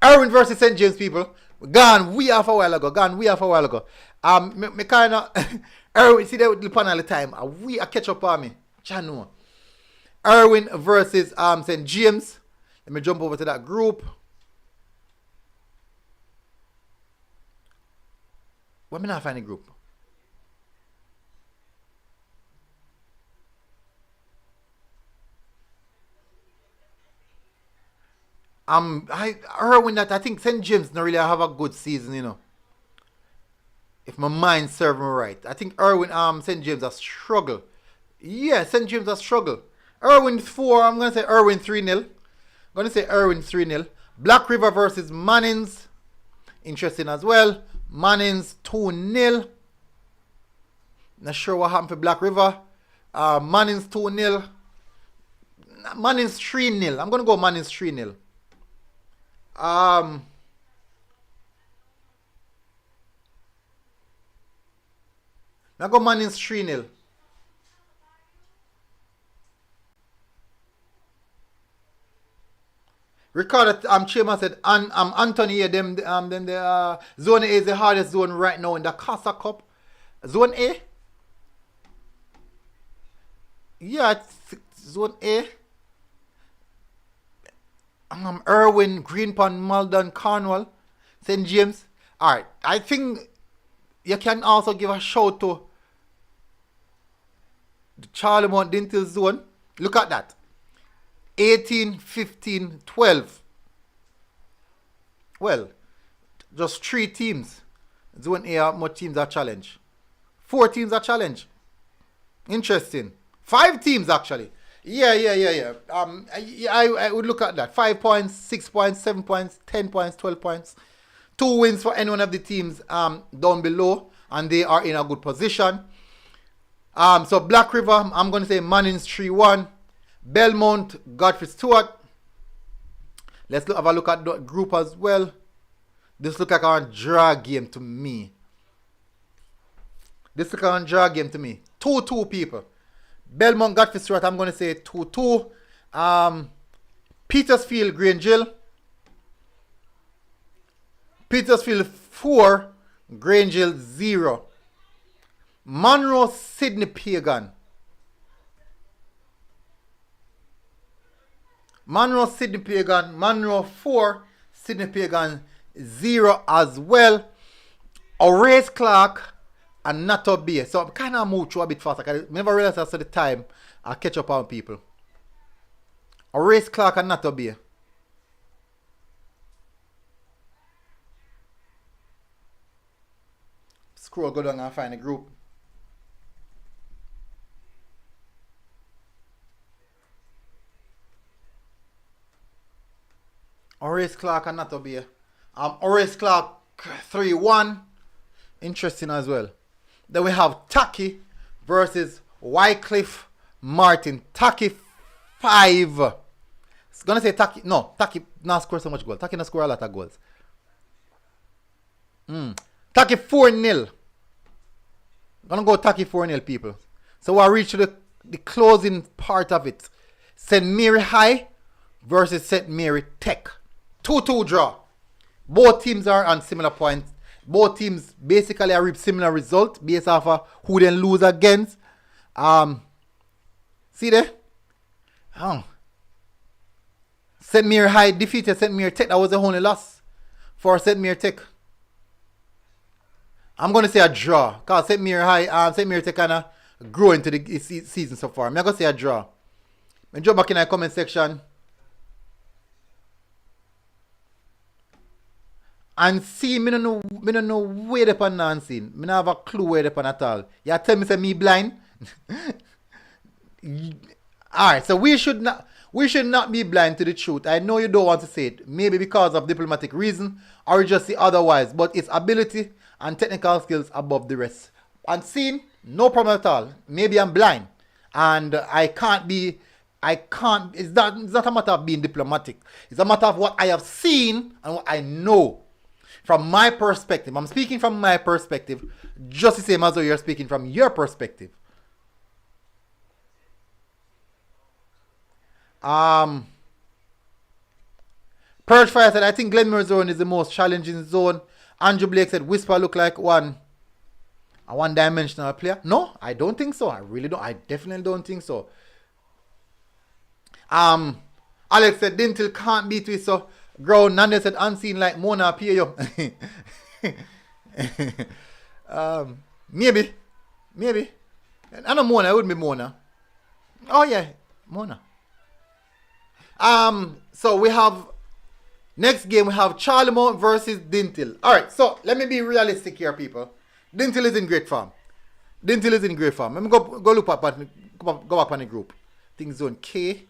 Erwin versus St. James, people. Gone way off a while ago. Me kinda Erwin, see that with the panel all the time. I catch up on me. Chano. Erwin versus St. James. Let me jump over to that group. Why me not find a group? Erwin that I think St. James don't really have a good season, you know. If my mind serves me right. I think Erwin St. James has struggled. Yeah, St. James has struggled. Erwin 4, I'm gonna say Erwin 3-0. Black River versus Mannings. Interesting as well. Mannings 2-0. Not sure what happened for Black River. Mannings 2-0. Mannings 3-0. I'm gonna go Mannings 3-0. I go Mannings 3-0. Record that Chairman said Anthony here, the zone A is the hardest zone right now in the Casa Cup. Zone A? Yeah, it's zone A. Irwin, Greenpan, Malden, Cornwall, St. James. Alright, I think you can also give a shout to the Charlemont Dental Zone. Look at that. 18, 15, 12. Well, just 3 teams. Zone A, how much teams are challenged? 4 teams are challenged. Interesting. 5 teams actually. Yeah. I would look at that. 5 points, 6 points, 7 points, 10 points, 12 points. 2 wins for any one of the teams down below, and they are in a good position. So Black River, I'm going to say Mannings 3-1. Belmont, Godfrey Stewart. Let's have a look at the group as well. This look like a draw game to me. 2-2 people. Belmont, Godfrey Stewart, I'm going to say 2-2. Petersfield, Grangill. Petersfield 4, Grangill 0. Monroe, Sydney Pagan. Monroe 4, Sydney Pagan 0 as well. Horace Clark and Nato Bay. So I'm kind of moved through a bit faster. I never realized after the time I catch up on people. Horace Clark and Nato Bay. Scroll, go down and find a group. Horace Clark and Nato Bay. Horace Clark 3-1. Interesting as well. Then we have Taki versus Wycliffe Martin. Taki 5. It's gonna say Taki. No, Taki not score so much goals. Taki not score a lot of goals. Taki 4-0. Gonna go Taki 4-0, people. So we'll reach to the closing part of it. St. Mary High versus St. Mary Tech. 2-2 draw. Both teams are on similar points. Both teams basically are similar result based off of who they lose against. See there? Oh. St. Mary High defeated St. Mary Tech. That was the only loss for St. Mary Tech. I'm going to say a draw. Because St. Mary High, St. Mary Tech kind of grow into the season so far. I'm going to say a draw. And drop back in the comment section. And see, me don't know where the pan Nancy. Me don't have a clue where the pan at all. You tell me say me blind? Alright, so we should not be blind to the truth. I know you don't want to say it. Maybe because of diplomatic reason, or you just see otherwise. But it's ability and technical skills above the rest. And seeing, no problem at all. Maybe I'm blind. And it's not a matter of being diplomatic. It's a matter of what I have seen and what I know. From my perspective. I'm speaking from my perspective. Just the same as though you're speaking from your perspective. Purge Fire said, I think Glenmore zone is the most challenging zone. Andrew Blake said, Whisper look like a one-dimensional player. No, I don't think so. I definitely don't think so. Alex said, Dintil can't beat with so ground. Nande said, unseen like Mona appear you. Maybe. I know Mona, it wouldn't be Mona. Oh yeah, Mona. So we have next game we have Charlemont versus Dintil. Alright, so let me be realistic here, people. Dintil is in great form. Let me go look up go back on the group. I think zone K.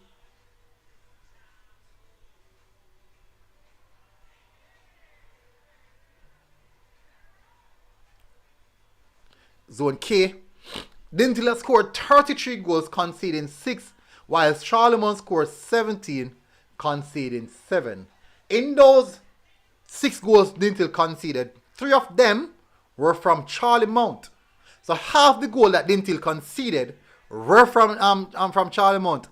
Zone K. Dintil has scored 33 goals, conceding 6, whilst Charlemont scored 17, conceding 7. In those 6 goals Dintil conceded, 3 of them were from Charlemont. So half the goal that Dintil conceded were from Charlemont.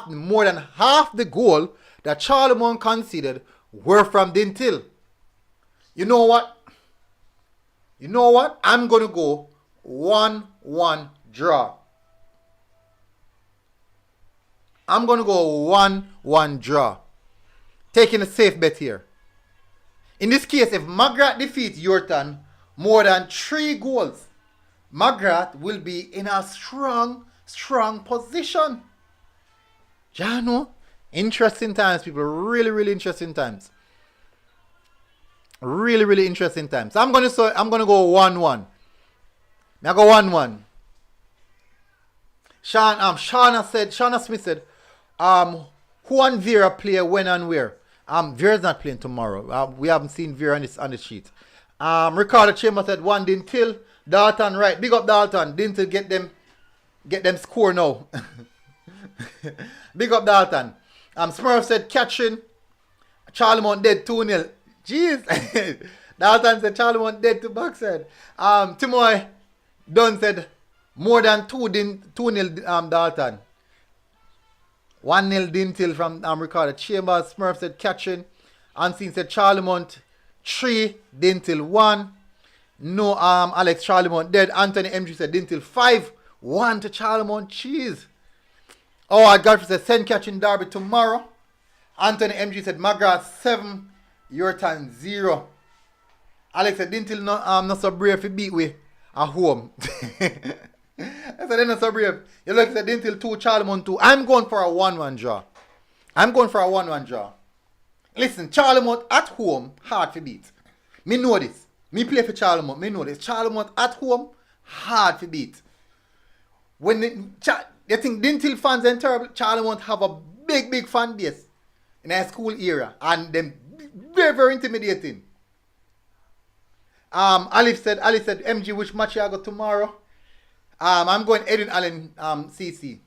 More than half the goal that Charlemont conceded were from Dintil. You know what? I'm going to go 1-1 draw. I'm going to go 1-1 draw. Taking a safe bet here. In this case, if Magrat defeats Yorton more than 3 goals, Magrat will be in a strong position. Jano, interesting times, people. Really interesting times. Really interesting times. I'm gonna go 1-1. I go 1-1. Shauna Smith said, who and Vera play when and where? Vera's not playing tomorrow. We haven't seen Vera on the sheet. Ricardo Chambers said 1 Dintil. Dalton right. Big up Dalton. Dintil get them score now. Big up Dalton. Smurf said catching. Charlemont dead 2-0. Jeez. Dalton said Charlemont dead to backside. Timoy Dunn said more than 2-0 Dalton. 1-0 Dintil from Ricardo Chambers. Smurf said catching. Unseen said Charlemont 3, Dintil 1. No, Alex Charlemont dead. Anthony MG said Dintil 5-1 to Charlemont. Jeez. Oh, I got said send catching Derby tomorrow. Anthony MG said Magrat 7, Yorton 0. Alex said Dintil not so brave to beat with at home. I said they're not so brave. You look at Dintil 2, Charlemont 2. I'm going for a 1-1 draw. Listen, Charlemont at home, hard to beat. Me know this. Me play for Charlemont. Me know this. Charlemont at home, hard to beat. When they think Dintil fans and terrible, Charlemont have a big fan base in their school era. And them very intimidating. Ali said, MG, which match you go tomorrow? I'm going Edwin Allen CC.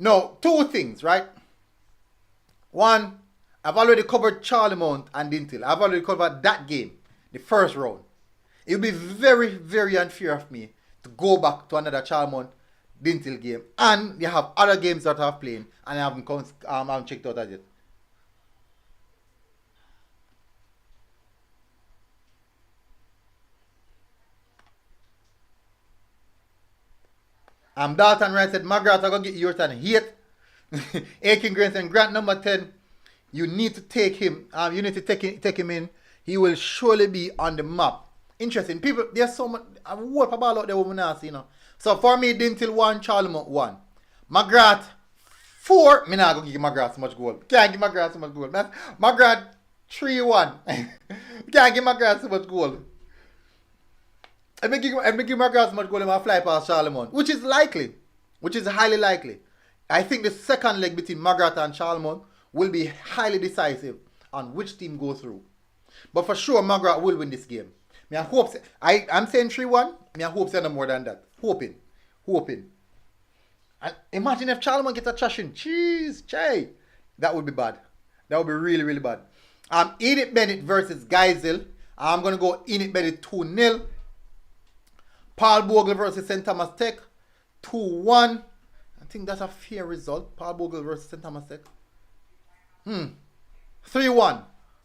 Now, two things, right? One, I've already covered Charlemont and Dintil. I've already covered that game, the first round. It would be very, very unfair of me to go back to another Charlemont Dintil game. And you have other games that I've played and I haven't checked out as yet. Dalton Wright said, Margaret, I'm going to get yours and hate. Aiken Grant and Grant number 10. You need to take him. You need to take him in. He will surely be on the map. Interesting. People, there's so much. I hope about out there women ask, you know. So for me, Dintil 1, Charlemont 1. Margaret 4. Me not going to give Margaret so much goal. Can't give Margaret so much goal. Margaret 3-1. Can't give Margaret so much goal. And me give Margaret so much goal and I fly past Charlemont. Which is likely. Which is highly likely. I think the second leg between Margaret and Charlemont will be highly decisive on which team goes through. But for sure, Margaret will win this game. I hope. I'm saying 3-1. I hope say no more than that. Hoping. And imagine if Charlemont gets a trashing. Jeez, Jay. That would be bad. That would be really, really bad. Enid Bennett versus Geisel. I'm going to go Enid Bennett 2-0. Paul Bogle versus St. Thomas Tech 2-1. I think that's a fair result. Paul Bogle versus St. Thomas Tech. 3-1.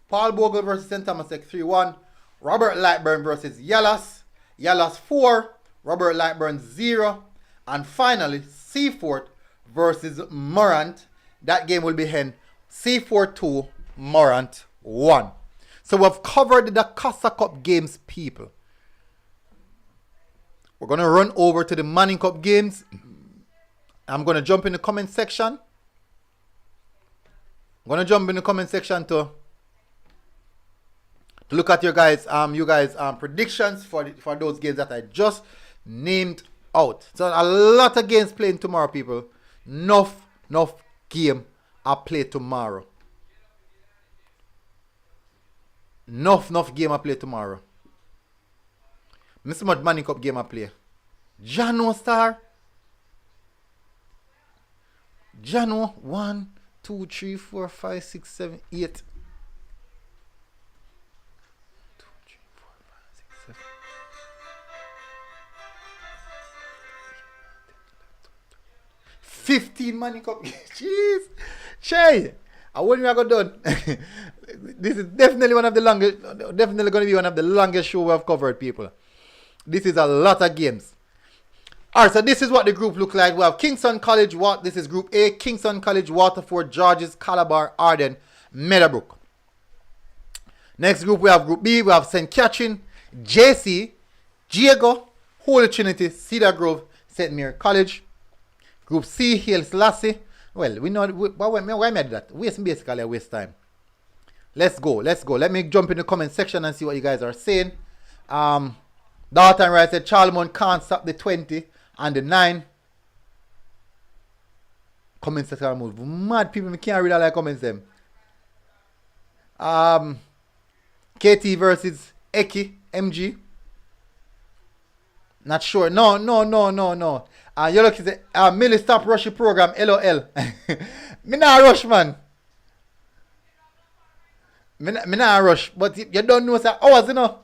Paul Bogle versus St. Thomas Tech 3-1. Robert Lightburn versus Yallas. Yallas 4. Robert Lightburn 0. And finally, Seafort versus Morant. That game will be in Seafort 2, Morant 1. So we've covered the Casa Cup games, people. We're going to run over to the Manning Cup games. I'm going to jump in the comment section. I'm going to jump in the comment section to look at your guys' predictions for those games that I just named out. So a lot of games playing tomorrow, people. Enough game I play tomorrow. Enough game I play tomorrow. Miss much Manning Cup game I play. Jano Star. Jano 1, 2, 3, 4, 5, 6, 7, 8. 2, 3, 4, 5, 6, 7. 15 Manning Cup. Jeez. Shay. I wouldn't have got done. This is definitely one of the longest, definitely going to be one of the longest show we have covered, people. This is a lot of games. Alright, so this is what the group looks like. We have Kingston College, this is Group A, Kingston College, Waterford, Georges, Calabar, Arden, Meadowbrook. Next group, we have Group B, we have St. Catherine, JC, Diego, Holy Trinity, Cedar Grove, St. Mary College. Group C, Haile Selassie. Well, we know, why am I do that? Basically a waste time. Let's go. Let me jump in the comment section and see what you guys are saying. Dalton Wright said Charlemont can't stop the 20 and the 9. Comments that are move. Mad people, me can't read all the comments them. KT versus Eki, MG. Not sure. No. You look at Millie stop rushing program, LOL. Me not rush, man. Me not rush. But you don't know say hours, you know.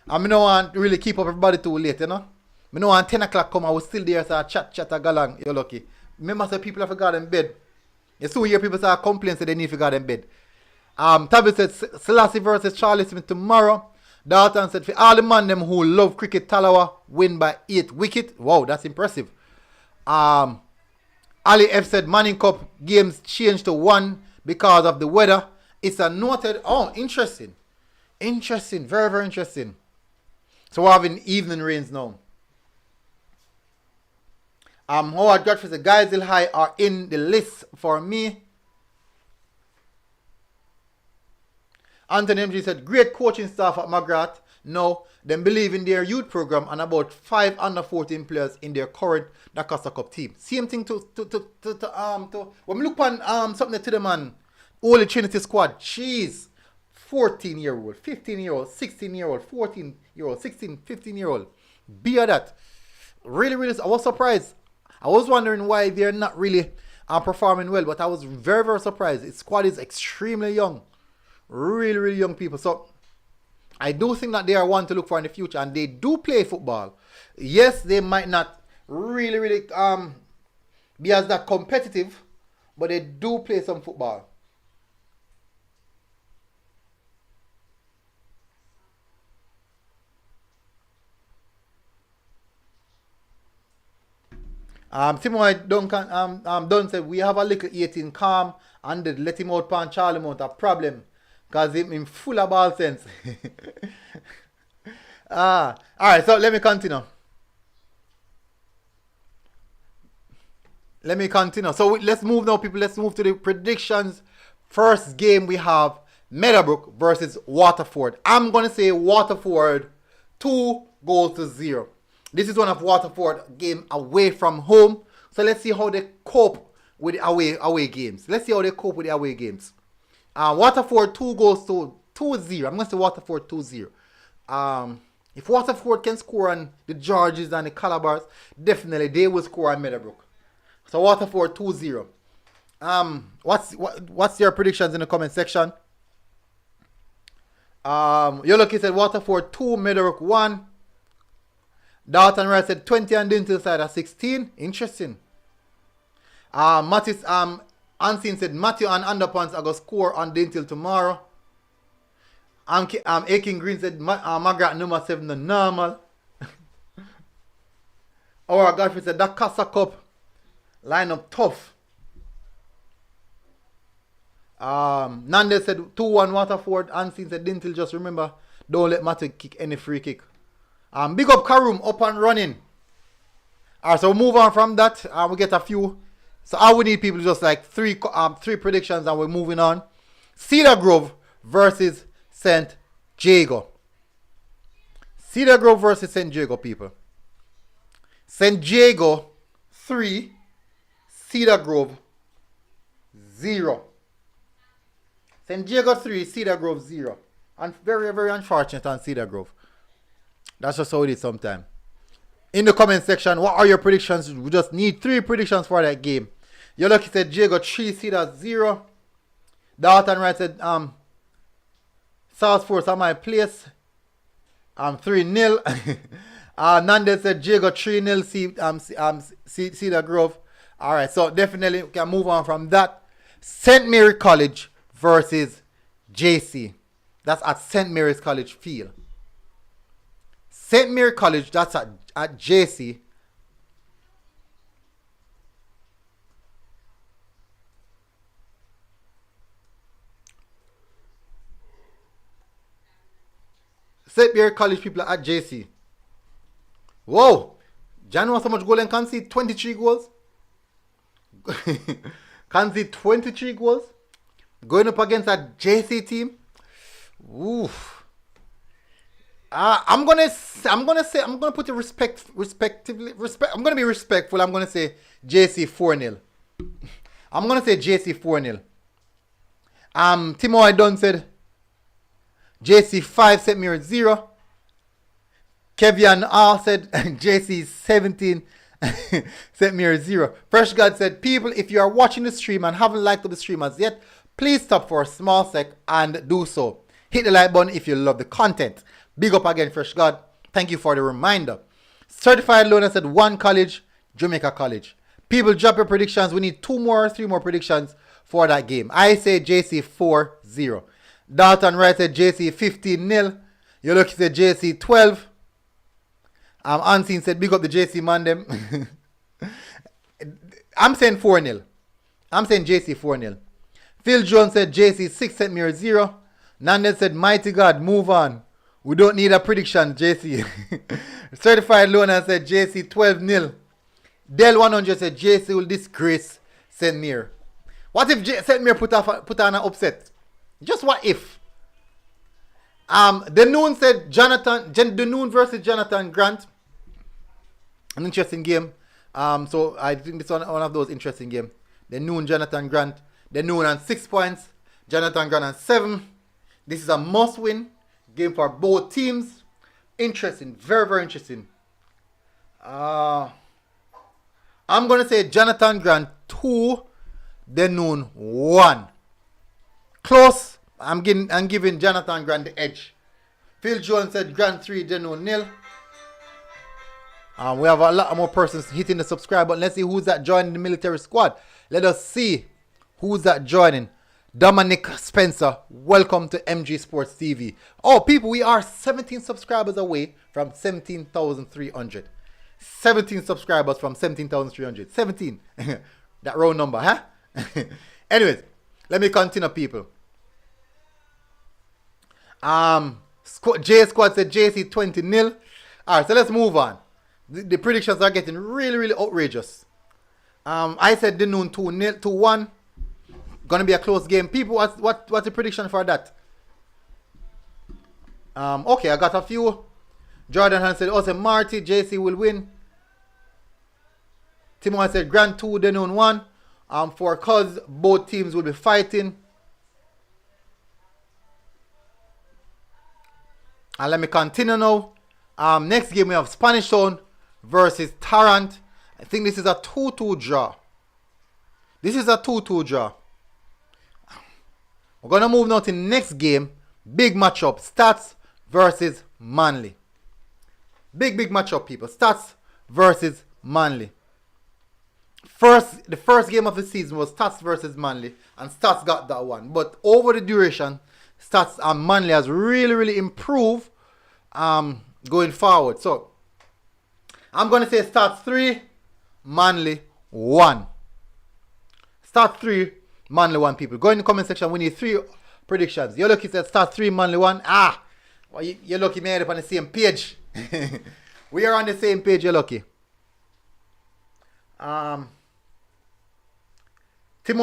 And me no want really keep up everybody too late, you know. Me no want 10 o'clock come, I was still there, so I chat a galang, you're lucky. Remember say people have forgot in bed. You soon hear people say complain say they need to go in bed. Tabby said Selassie versus Charlie Smith tomorrow. Dalton said for all the man them who love cricket, Talawa win by 8 wickets. Wow, that's impressive. Ali F said Manning Cup games changed to 1 because of the weather. It's a noted. Oh, interesting. Very, very interesting. So we're having evening rains now. Howard Godfrey said Geisel High are in the list for me. Anthony MG said great coaching staff at Magrat. No, them believe in their youth program and about 5 under 14 players in their current Dakota Cup team. Same thing to when we look on something to the man, Holy Trinity squad. Jeez, 14-year-old, 15-year-old, 16-year-old, 14-year-old, 16, 15-year-old. Be that. Really, I was surprised. I was wondering why they're not really and performing well. But I was very, very surprised. Its squad is extremely young. Really, really young people. So I do think that they are one to look for in the future, and they do play football. Yes, they might not really, really be as that competitive, but they do play some football. Timothy Duncan Dunn said we have a little 18 calm and let him out pan Charlie Mount a problem. Cause him full of ball sense. Alright, so let me continue. So let's move now, people. Let's move to the predictions. First game we have Meadowbrook versus Waterford. I'm gonna say Waterford 2-0. This is one of Waterford game away from home. So let's see how they cope with the away games. Waterford 2-0. I'm going to say Waterford 2-0. If Waterford can score on the Georges and the Calabars, definitely they will score on Meadowbrook. So Waterford 2-0. What's your predictions in the comment section? Yoloki said Waterford 2, Meadowbrook 1. Dalton Wright said 20 and Dintle side at 16. Interesting. Mattis Unseen said Matthew and Underpants are going to score on Dintle tomorrow. Akin Green said Margaret number 7 the normal. Our Godfrey said that Casa Cup line up tough. Nandez said 2-1 Waterford. Unseen said Dintle just remember don't let Matthew kick any free kick. Big up Karoom, up and running. Alright, so we'll move on from that. We get a few. So I would need people just like three predictions and we're moving on. Cedar Grove versus St. Jago. Cedar Grove versus St. Jago, people. St. Jago 3, Cedar Grove 0. St. Jago 3, Cedar Grove 0. And very, very unfortunate on Cedar Grove. That's just how it is sometimes. In the comment section, what are your predictions? We just need 3 predictions for that game. Your lucky said Jago 3, Cedar 0. Dalton Wright said South Force at my place. 3-0. Nandez said Jago 3-0 Cedar Grove. Alright, so definitely we can move on from that. St. Mary College versus JC. That's at St. Mary's College Field. St. Mary College, that's at JC. St. Mary College people at JC. Whoa! Jan wants so much goal and concede 23 goals. Concede 23 goals. Going up against a JC team. Oof. I'm gonna put it respectively. I'm gonna be respectful. I'm gonna say JC 4-0. I'm gonna say JC 4-0. Timo I done said JC 5, St. Mary 0. Kevian R said JC 17, St. Mary 0. Fresh God said, people, if you are watching the stream and haven't liked the stream as yet, please stop for a small sec and do so. Hit the like button if you love the content. Big up again, Fresh God. Thank you for the reminder. Certified Loner said 1 college, Jamaica College. People, drop your predictions. We need 2 more or 3 more predictions for that game. I say JC 4-0. Dalton Wright said JC 15-0. You look said JC 12. Unseen said big up the JC man them. I'm saying 4-0. I'm saying JC 4-0. Phil Jones said JC 6, St. Mary 0. Nandez said mighty God, move on. We don't need a prediction, JC. Certified Loner said JC 12-0. Del 100 said JC will disgrace St. Mary. What if St. Mary put on an upset? Just what if? The Noon said the Noon versus Jonathan Grant. An interesting game. So I think it's one of those interesting games. The Noon, Jonathan Grant. The Noon on 6 points. Jonathan Grant on 7. This is a must win game for both teams. Interesting. Very, very interesting. I'm going to say Jonathan Grant 2, Denoon 1. Close. I'm giving Jonathan Grant the edge. Phil Jones said Grant 3, Denoon 0. We have a lot more persons hitting the subscribe button. Let's see who's that joining the military squad. Let us see who's that joining. Dominic Spencer, welcome to MG Sports TV. Oh, people, we are 17 subscribers away from 17,300. 17 subscribers from 17,300. 17. That round number, huh? Anyways, let me continue, people. J Squad said JC 20-0. Alright, so let's move on. The predictions are getting really, really outrageous. I said Denoon 2-0, 2-1. Gonna be a close game. People, what's the prediction for that? Okay, I got a few. Jordan Han said, also Marty, JC will win. Timon said Grand 2, Denoon 1. For cause both teams will be fighting. And let me continue now. Next game we have Spanish Town versus Tarrant. I think this is a 2-2 draw. This is a 2-2 draw. We're going to move now to the next game. Big matchup. Stats versus Manly. Big matchup, people. Stats versus Manly. The first game of the season was Stats versus Manly. And Stats got that one. But over the duration, Stats and Manly has really improved going forward. So, I'm going to say Stats 3, Manly 1. Stats 3, Manly 1, people. Go in the comment section. We need 3 predictions. You're lucky said Stats 3, Manly 1. Well, you're lucky me up on the same page. We are on the same page, you're lucky. Timo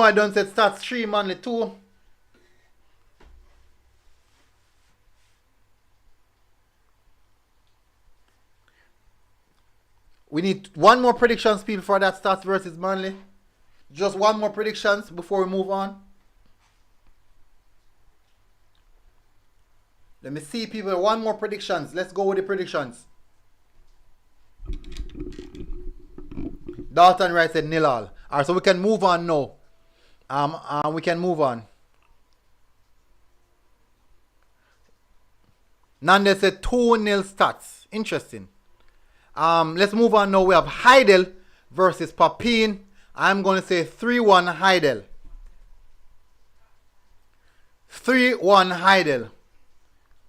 I done said Stats 3, Manly 2. We need one more predictions, people, for that Stats versus Manly. Just one more predictions before we move on. Let me see, people. One more predictions. Let's go with the predictions. Dalton Wright said 0-all. Alright, so we can move on now. We can move on. Nande said 2-0 Stats. Interesting. Let's move on now. We have Heidel versus Papine. I'm going to say 3-1 Heidel. 3-1 Heidel.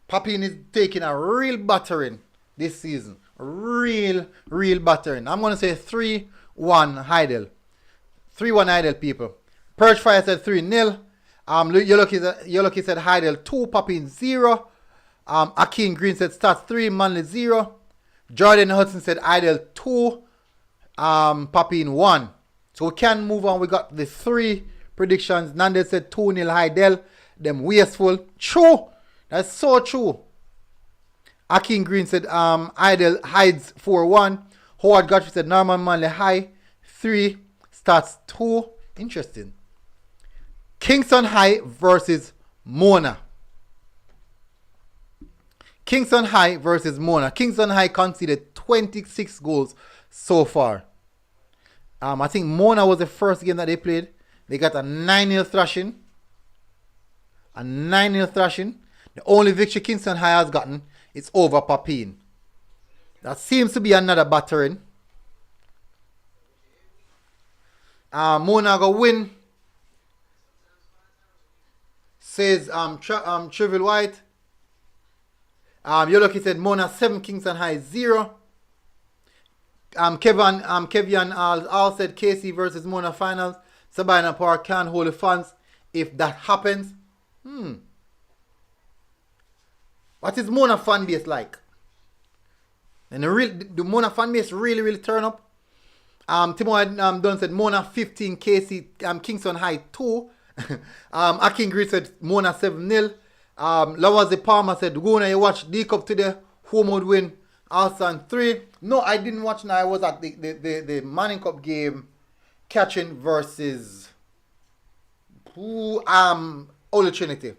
Papine is taking a real battering this season. Real battering. I'm going to say 3-1 Heidel. 3-1 Heidel, people. Perch Fire said 3-0. Yolucky said Heidel 2, Papine 0. Akin Green said Stats 3, Manly 0. Jordan Hudson said Heidel 2, Papine 1. So we can move on. We got the 3 predictions. Nandez said 2-0 Heidel. Them wasteful. True. That's so true. Akin Green said Heidel hides 4-1. Howard Godfrey said Norman Manley high 3. Stats 2. Interesting. Kingston High versus Mona. Kingston High versus Mona. Kingston High conceded 26 goals so far. I think Mona was the first game that they played. They got a 9-0 thrashing. A 9-0 thrashing. The only victory Kingston High has gotten is over Papine. That seems to be another battering. Mona go win. Says Trivial White. Yoloki said Mona 7, Kingston High 0. Kevian all said KC versus Mona finals. Sabina Park can't hold the fans if that happens. What is Mona fan base like? And the Mona fan base really turn up. Timo Dunn said Mona 15, KC Kingston High 2. Akin Green said Mona 7-0. Lawazi Palmer said, Guna, you watch D Cup today, home would win. Alsan 3. No, I didn't watch now. I was at the Manning Cup game, catching versus Holy Trinity.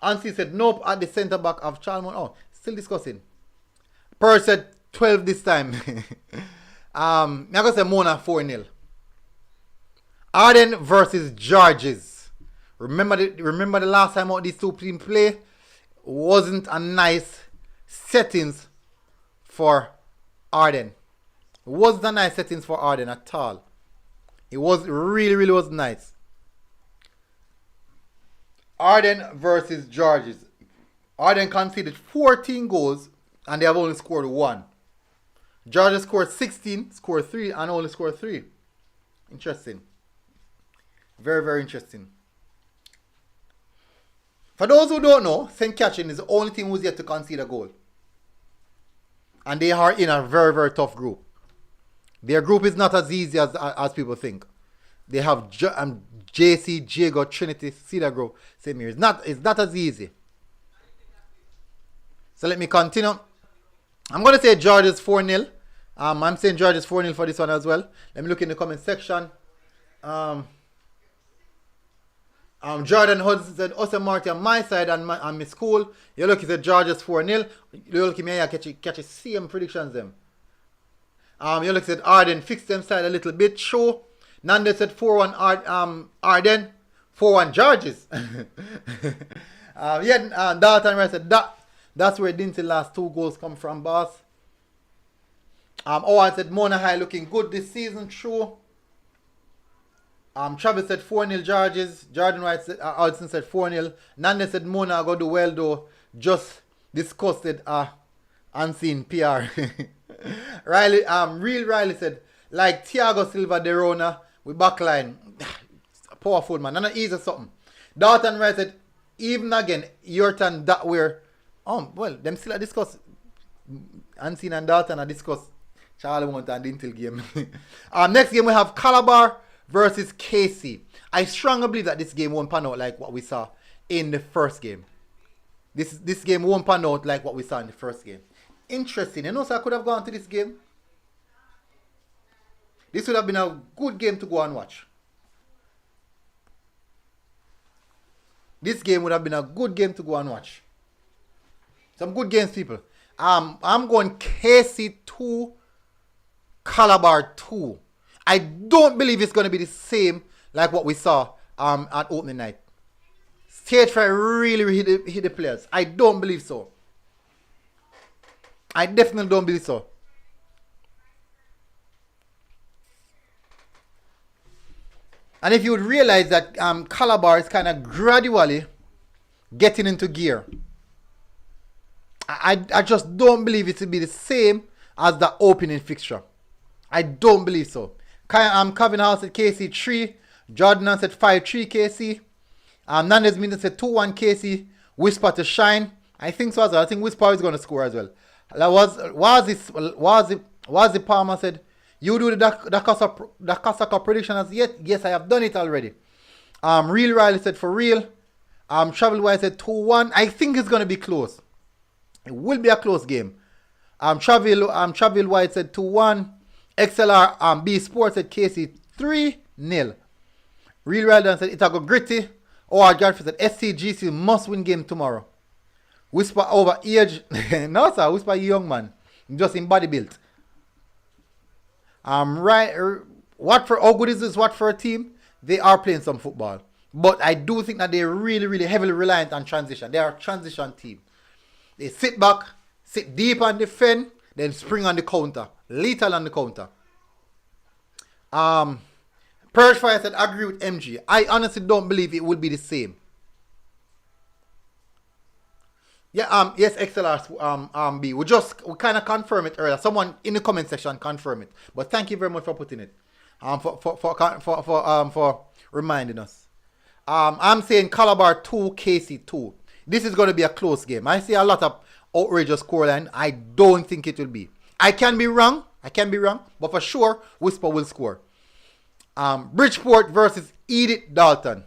Ansi said, nope, at the centre back of Chalmon. Oh, still discussing. Per said 12 this time. I'm going to say Mona 4-0. Arden versus Georges. Remember the last time out these two teams play? Wasn't a nice settings for Arden. It wasn't a nice settings for Arden at all. It was really was nice. Arden versus Georges. Arden conceded 14 goals and they have only scored 1. Georges scored 16, scored 3 and only scored 3. Interesting. Very interesting. For those who don't know, St. Catherine is the only team who's yet to concede a goal. And they are in a very tough group. Their group is not as easy as people think. They have JC, Jago, Trinity, Cedar Grove, St. Mary's. It's not as easy. So let me continue. I'm going to say Georges 4-0. I'm saying Georges 4-0 for this one as well. Let me look in the comment section. Jordan Hudson said, Oscar Marty on my side and my school. You look, he said Georges 4-0. You look, me catch the same predictions them. You look, said Arden fixed them side a little bit. Show. Nanda said 4-1 Arden. 4-1 Georges. Dalton Rice said that's where Dinty last 2 goals come from, boss. I said Mona High looking good this season. True. Travis said 4-0 Georges. Jordan White said, Alison said 4-0. Nanda said Mona go do well though. Just disgusted unseen PR. Riley, real Riley said, like Thiago Silva de Rona with backline. Powerful man. Not easy something. Dalton Wright said, even again, your turn that where them still discuss. Unseen and Dalton are discuss Charlie Mount and Dintle game. Next game we have Calabar versus KC. I strongly believe that this game won't pan out like what we saw in the first game. This game won't pan out like what we saw in the first game. Interesting. You know, so I could have gone to this game. This would have been a good game to go and watch. This game would have been a good game to go and watch. Some good games, people. I'm going KC 2, Calabar 2. I don't believe it's going to be the same like what we saw at opening night. Stage fright really hit the players. I don't believe so. I definitely don't believe so. And if you would realize that Calabar is kind of gradually getting into gear. I just don't believe it to be the same as the opening fixture. I don't believe so. Kevin House said KC 3. Jordan said 5-3 KC. Nandez Minton said 2-1 KC. Whisper to shine. I think so as well. I think Whisper is going to score as well. Was the Palmer said, you do the Kasaka prediction as yet? Yes, I have done it already. Real Riley said for real. Travel Wise said 2-1. I think it's going to be close. It will be a close game. Travel White said 2-1. XLR B Sports said KC 3-0. Real Riley said it'll go gritty. Godfrey said SCGC must win game tomorrow. Whisper over age. No sir, Whisper young man. Just in body built. Watford, how good is this Watford team? They are playing some football. But I do think that they're really heavily reliant on transition. They are a transition team. They sit back, sit deep and defend, then spring on the counter. Lethal on the counter. Purge Fire said, agree with MG. I honestly don't believe it will be the same. Yeah, yes, XLR B. We kind of confirm it earlier. Someone in the comment section confirm it. But thank you very much for putting it. For reminding us. I'm saying Calabar 2, KC 2. This is going to be a close game. I see a lot of outrageous scoreline. I don't think it will be. I can be wrong. But for sure, Whisper will score. Bridgeport versus Edith Dalton.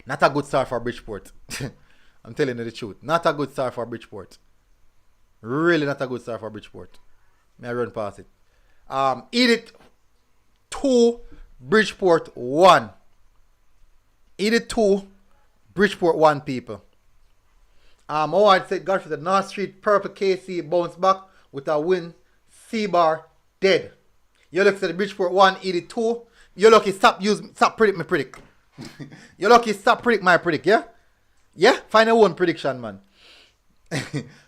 Not a good start for Bridgeport. I'm telling you the truth. Not a good start for Bridgeport. Really not a good start for Bridgeport. May I run past it. Edith 2, Bridgeport 1. Edith 2, Bridgeport 1, people. I'd say Godfrey said North Street, Purple KC bounce back with a win. C-Bar dead. You look at the Bridgeport 1, Edith 2. You're lucky. Stop predict my predict. You're lucky. Stop predict my predict. Yeah. Yeah. Find your own prediction, man.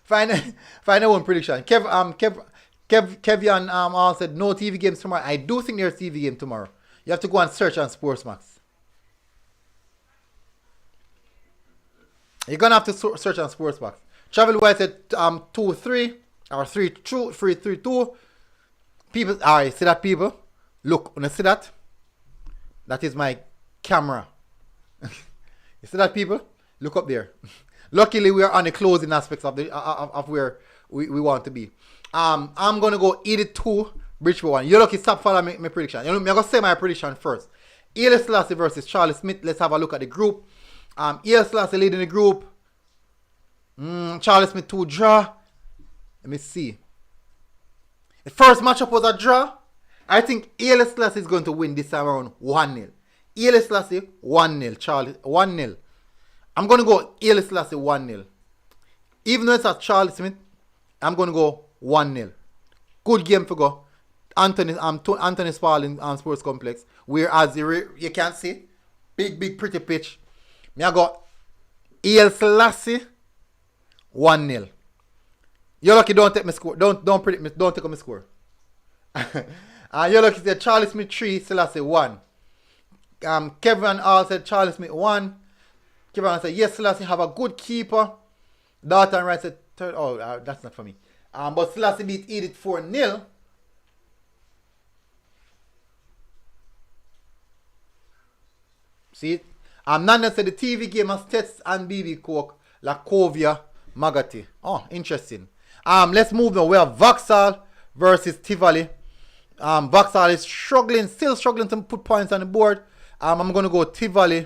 find your own prediction. Kevian all said no TV games tomorrow. I do think there's TV game tomorrow. You have to go and search on Sportsmax. You're gonna have to search on Sportsmax. Travel White said 2-3 or 3-2. People, alright, see that, people? Look, when you see that? That is my camera. You see that, people? Look up there. Luckily, we are on the closing aspects of the of where we want to be. I'm gonna go 82 Bridgeport 1. You're lucky. Stop following my prediction. I'm gonna say my prediction first. Haile Selassie versus Charlie Smith. Let's have a look at the group. Haile Selassie leading the group. Charlie Smith 2 draw. Let me see. The first matchup was a draw. I think Haile Selassie is going to win this time around 1-0. Haile Selassie 1-0. Charlie 1-0. I'm going to go Haile Selassie 1-0. Even though it's at Charlie Smith, I'm going to go 1-0. Good game for go. Anthony Spalding Sports Complex. Whereas you can see, big pretty pitch. Me I got Haile Selassie 1-0. You're lucky. Don't take my score. Don't predict me. Don't take my score. You're lucky. Said Charlie Smith 3, Selassie 1. Kevin All said Charlie Smith 1. Kevin said yes, Selassie have a good keeper. Dalton Wright said third. Oh, that's not for me. But Selassie beat Edith 4-0. See it? Nanda said the TV game has Tets and BB Coke, Lakovia, Magati. Oh, interesting. Let's move now. We have Vauxhall versus Tivoli. Vauxhall is still struggling to put points on the board. I'm going to go Tivoli.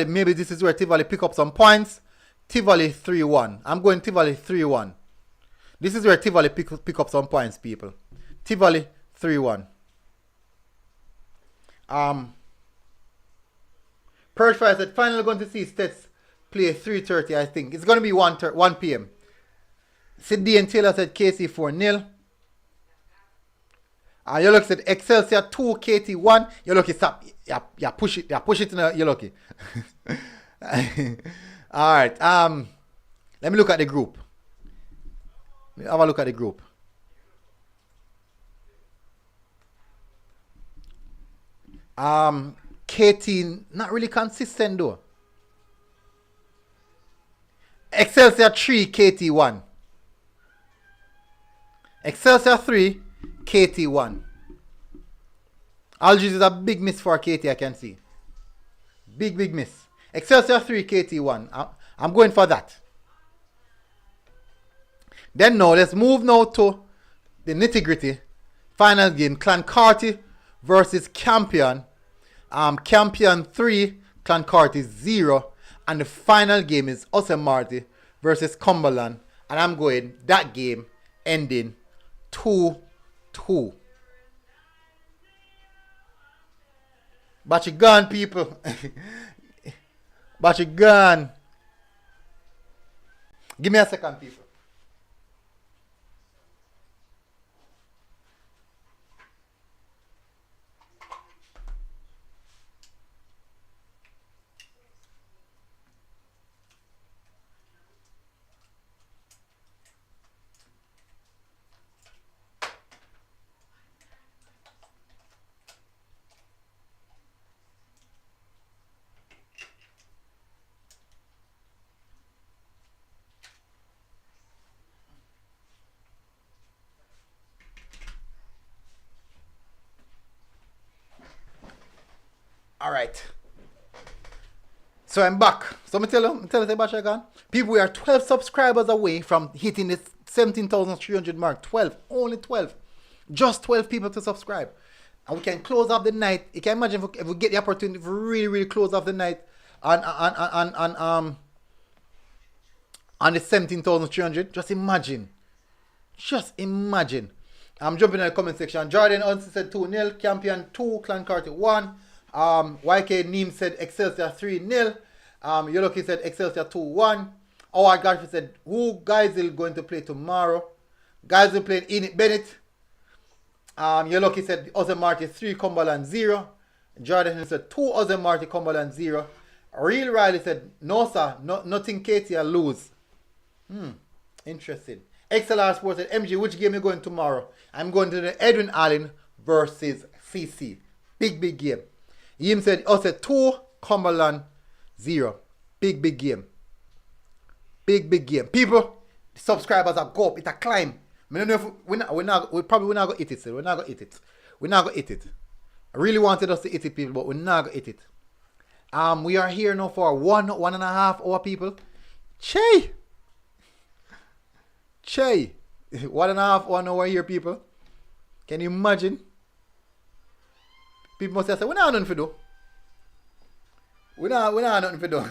Maybe this is where Tivoli pick up some points. Tivoli 3-1. I'm going Tivoli 3-1. This is where Tivoli pick up some points, people. Tivoli 3-1. Perch Fire said finally going to see Stets play 3:30, I think. It's going to be 1 p.m. Sidney and Taylor said KC 4-0. You look said Excelsior 2, KT 1. You lucky stop. Yeah, push it. Yeah, push it. You're lucky. All right. Let me look at the group. Let me have a look at the group. KT not really consistent though. Excelsior 3, KT 1. Excelsior 3, KT 1. Algiers is a big miss for KT, I can see. Big miss. Excelsior 3, KT 1. I'm going for that. Then now, let's move now to the nitty-gritty. Final game, Clancarty versus Campion. Campion 3, Clancarty 0. And the final game is Osem Marty versus Cumberland. And I'm going that game ending 2-2. But you gone, people. But you gone. Give me a second, people. All right. So I'm back. So I'm tell you about Shagan. People, we are 12 subscribers away from hitting the 17,300 mark. 12. Only 12. Just 12 people to subscribe. And we can close off the night. You can imagine if we get the opportunity to really close off the night on the 17,300. Just imagine. I'm jumping in the comment section. Jordan Unsi said 2-0. Campion 2. Clancarty 1. YK Neem said Excelsior 3-0. Yoloki said Excelsior 2-1. Howard Godfrey said, who guys is going to play tomorrow? Guys will play Enid Bennett. You're lucky said Ozzy Marty 3, Cumberland 0. Jordan said 2, Ozzy Marty, Cumberland 0. Real Riley said, no sir, nothing Katie will lose. Interesting. XLR Sports said, MG, which game are you going tomorrow? I'm going to the Edwin Allen versus CC. Big game. Him said, also 2, Cumberland 0. Big game. Big game. People, the subscribers are go up. It's a climb. I don't know if we probably not going to hit it. So we're not going to hit it. We're not going to hit it. I really wanted us to hit it, people, but we're not going to hit it. We are here now for 1.5 hour, people. Che. 1.5 hour here, people. Can you imagine? People must have said, we not nothing to do. We not nothing to do.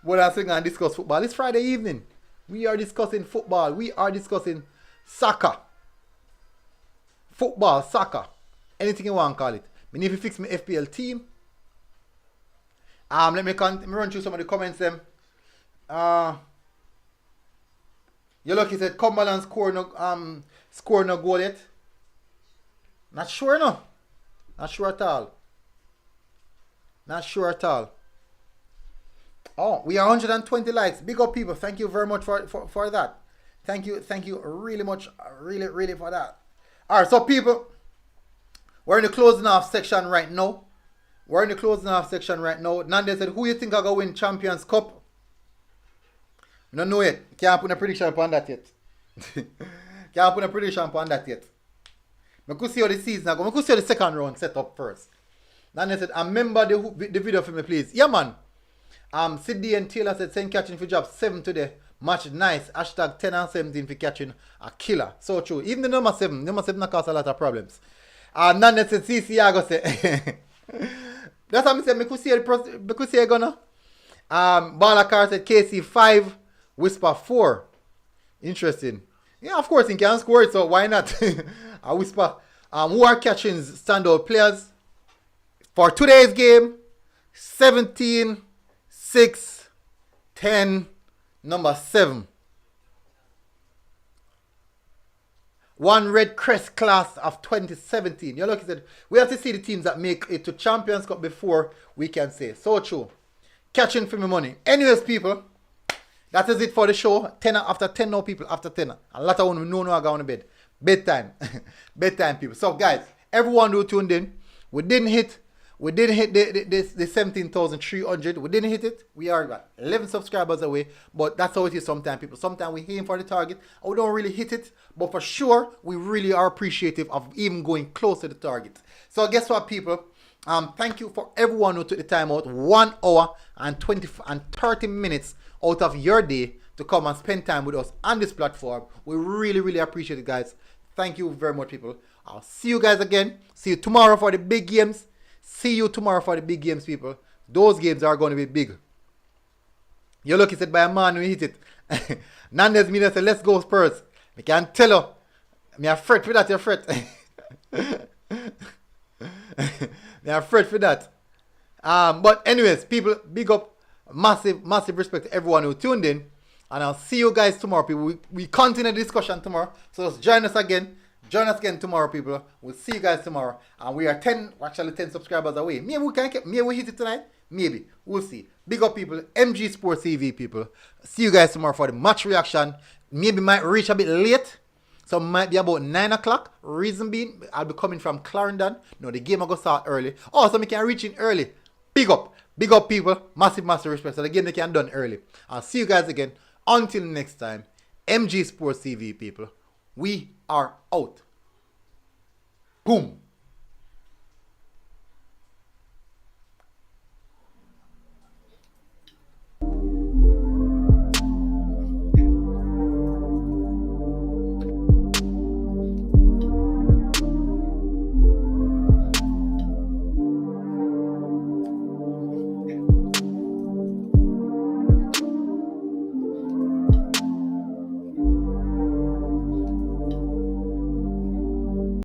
But I'm going to discuss football. It's Friday evening. We are discussing football. We are discussing soccer. Football, soccer. Anything you want to call it. I need to fix my FPL team. Let me run through some of the comments them. You're lucky said Cumberland score no goal yet. Not sure no. Not sure at all. Not sure at all. Oh, we are 120 likes. Big up people. Thank you very much for that. Thank you really much. Really for that. Alright, so people, we're in the closing off section right now. Nande said, who you think are going to win Champions Cup? I don't know yet. Can't put a prediction upon that yet. I could see how the season go. I could see how the second round set up first. Nande said, remember the video for me, please. Yeah, man. Sidney and Taylor said, send catching for job 7 today. Match nice. Hashtag 10 and 17 for catching a killer. So true. Even the number 7 not cause a lot of problems. Nande said, CC, I go say. That's what I said. I could see gonna. Balakar said KC 5, Whisper 4. Interesting. Yeah, of course he can score it, so why not? I Whisper. Who are catching standout players for today's game? 17, 6, 10, number 7. One Red Crest class of 2017. You're lucky said, we have to see the teams that make it to Champions Cup before we can say. So true. Catching for me money. Anyways, people, that is it for the show. 10 after 10 now, people. After 10. A lot of one know are going to bed. Bedtime. Bedtime, people. So, guys, everyone who tuned in, we didn't hit the 17,300. We didn't hit it. We are about 11 subscribers away. But that's how it is sometimes, people. Sometimes we aim for the target and we don't really hit it. But for sure, we really are appreciative of even going close to the target. So guess what, people? Thank you for everyone who took the time out. 1 hour and 30 minutes out of your day to come and spend time with us on this platform. We really appreciate it, guys. Thank you very much, people. I'll see you guys again. See you tomorrow for the big games. See you tomorrow for the big games, people. Those games are going to be big. You're lucky said by a man who hit it. Nandez Media said, let's go Spurs. I can tell you. Me a fret for that, you fret. Me a fret for that. But anyways, people, big up. Massive respect to everyone who tuned in. And I'll see you guys tomorrow, people. We continue the discussion tomorrow. So just join us again. Join us again tomorrow, people. We'll see you guys tomorrow. And we are 10 subscribers away. Maybe we hit it tonight. Maybe. We'll see. Big up, people. MG Sports TV, people. See you guys tomorrow for the match reaction. Maybe might reach a bit late. So it might be about 9 o'clock. Reason being, I'll be coming from Clarendon. No, the game will go start early. Oh, so we can reach in early. Big up. Big up, people. Massive respect. So the game they can done early. I'll see you guys again. Until next time. MG Sports TV, people. We are out. Boom.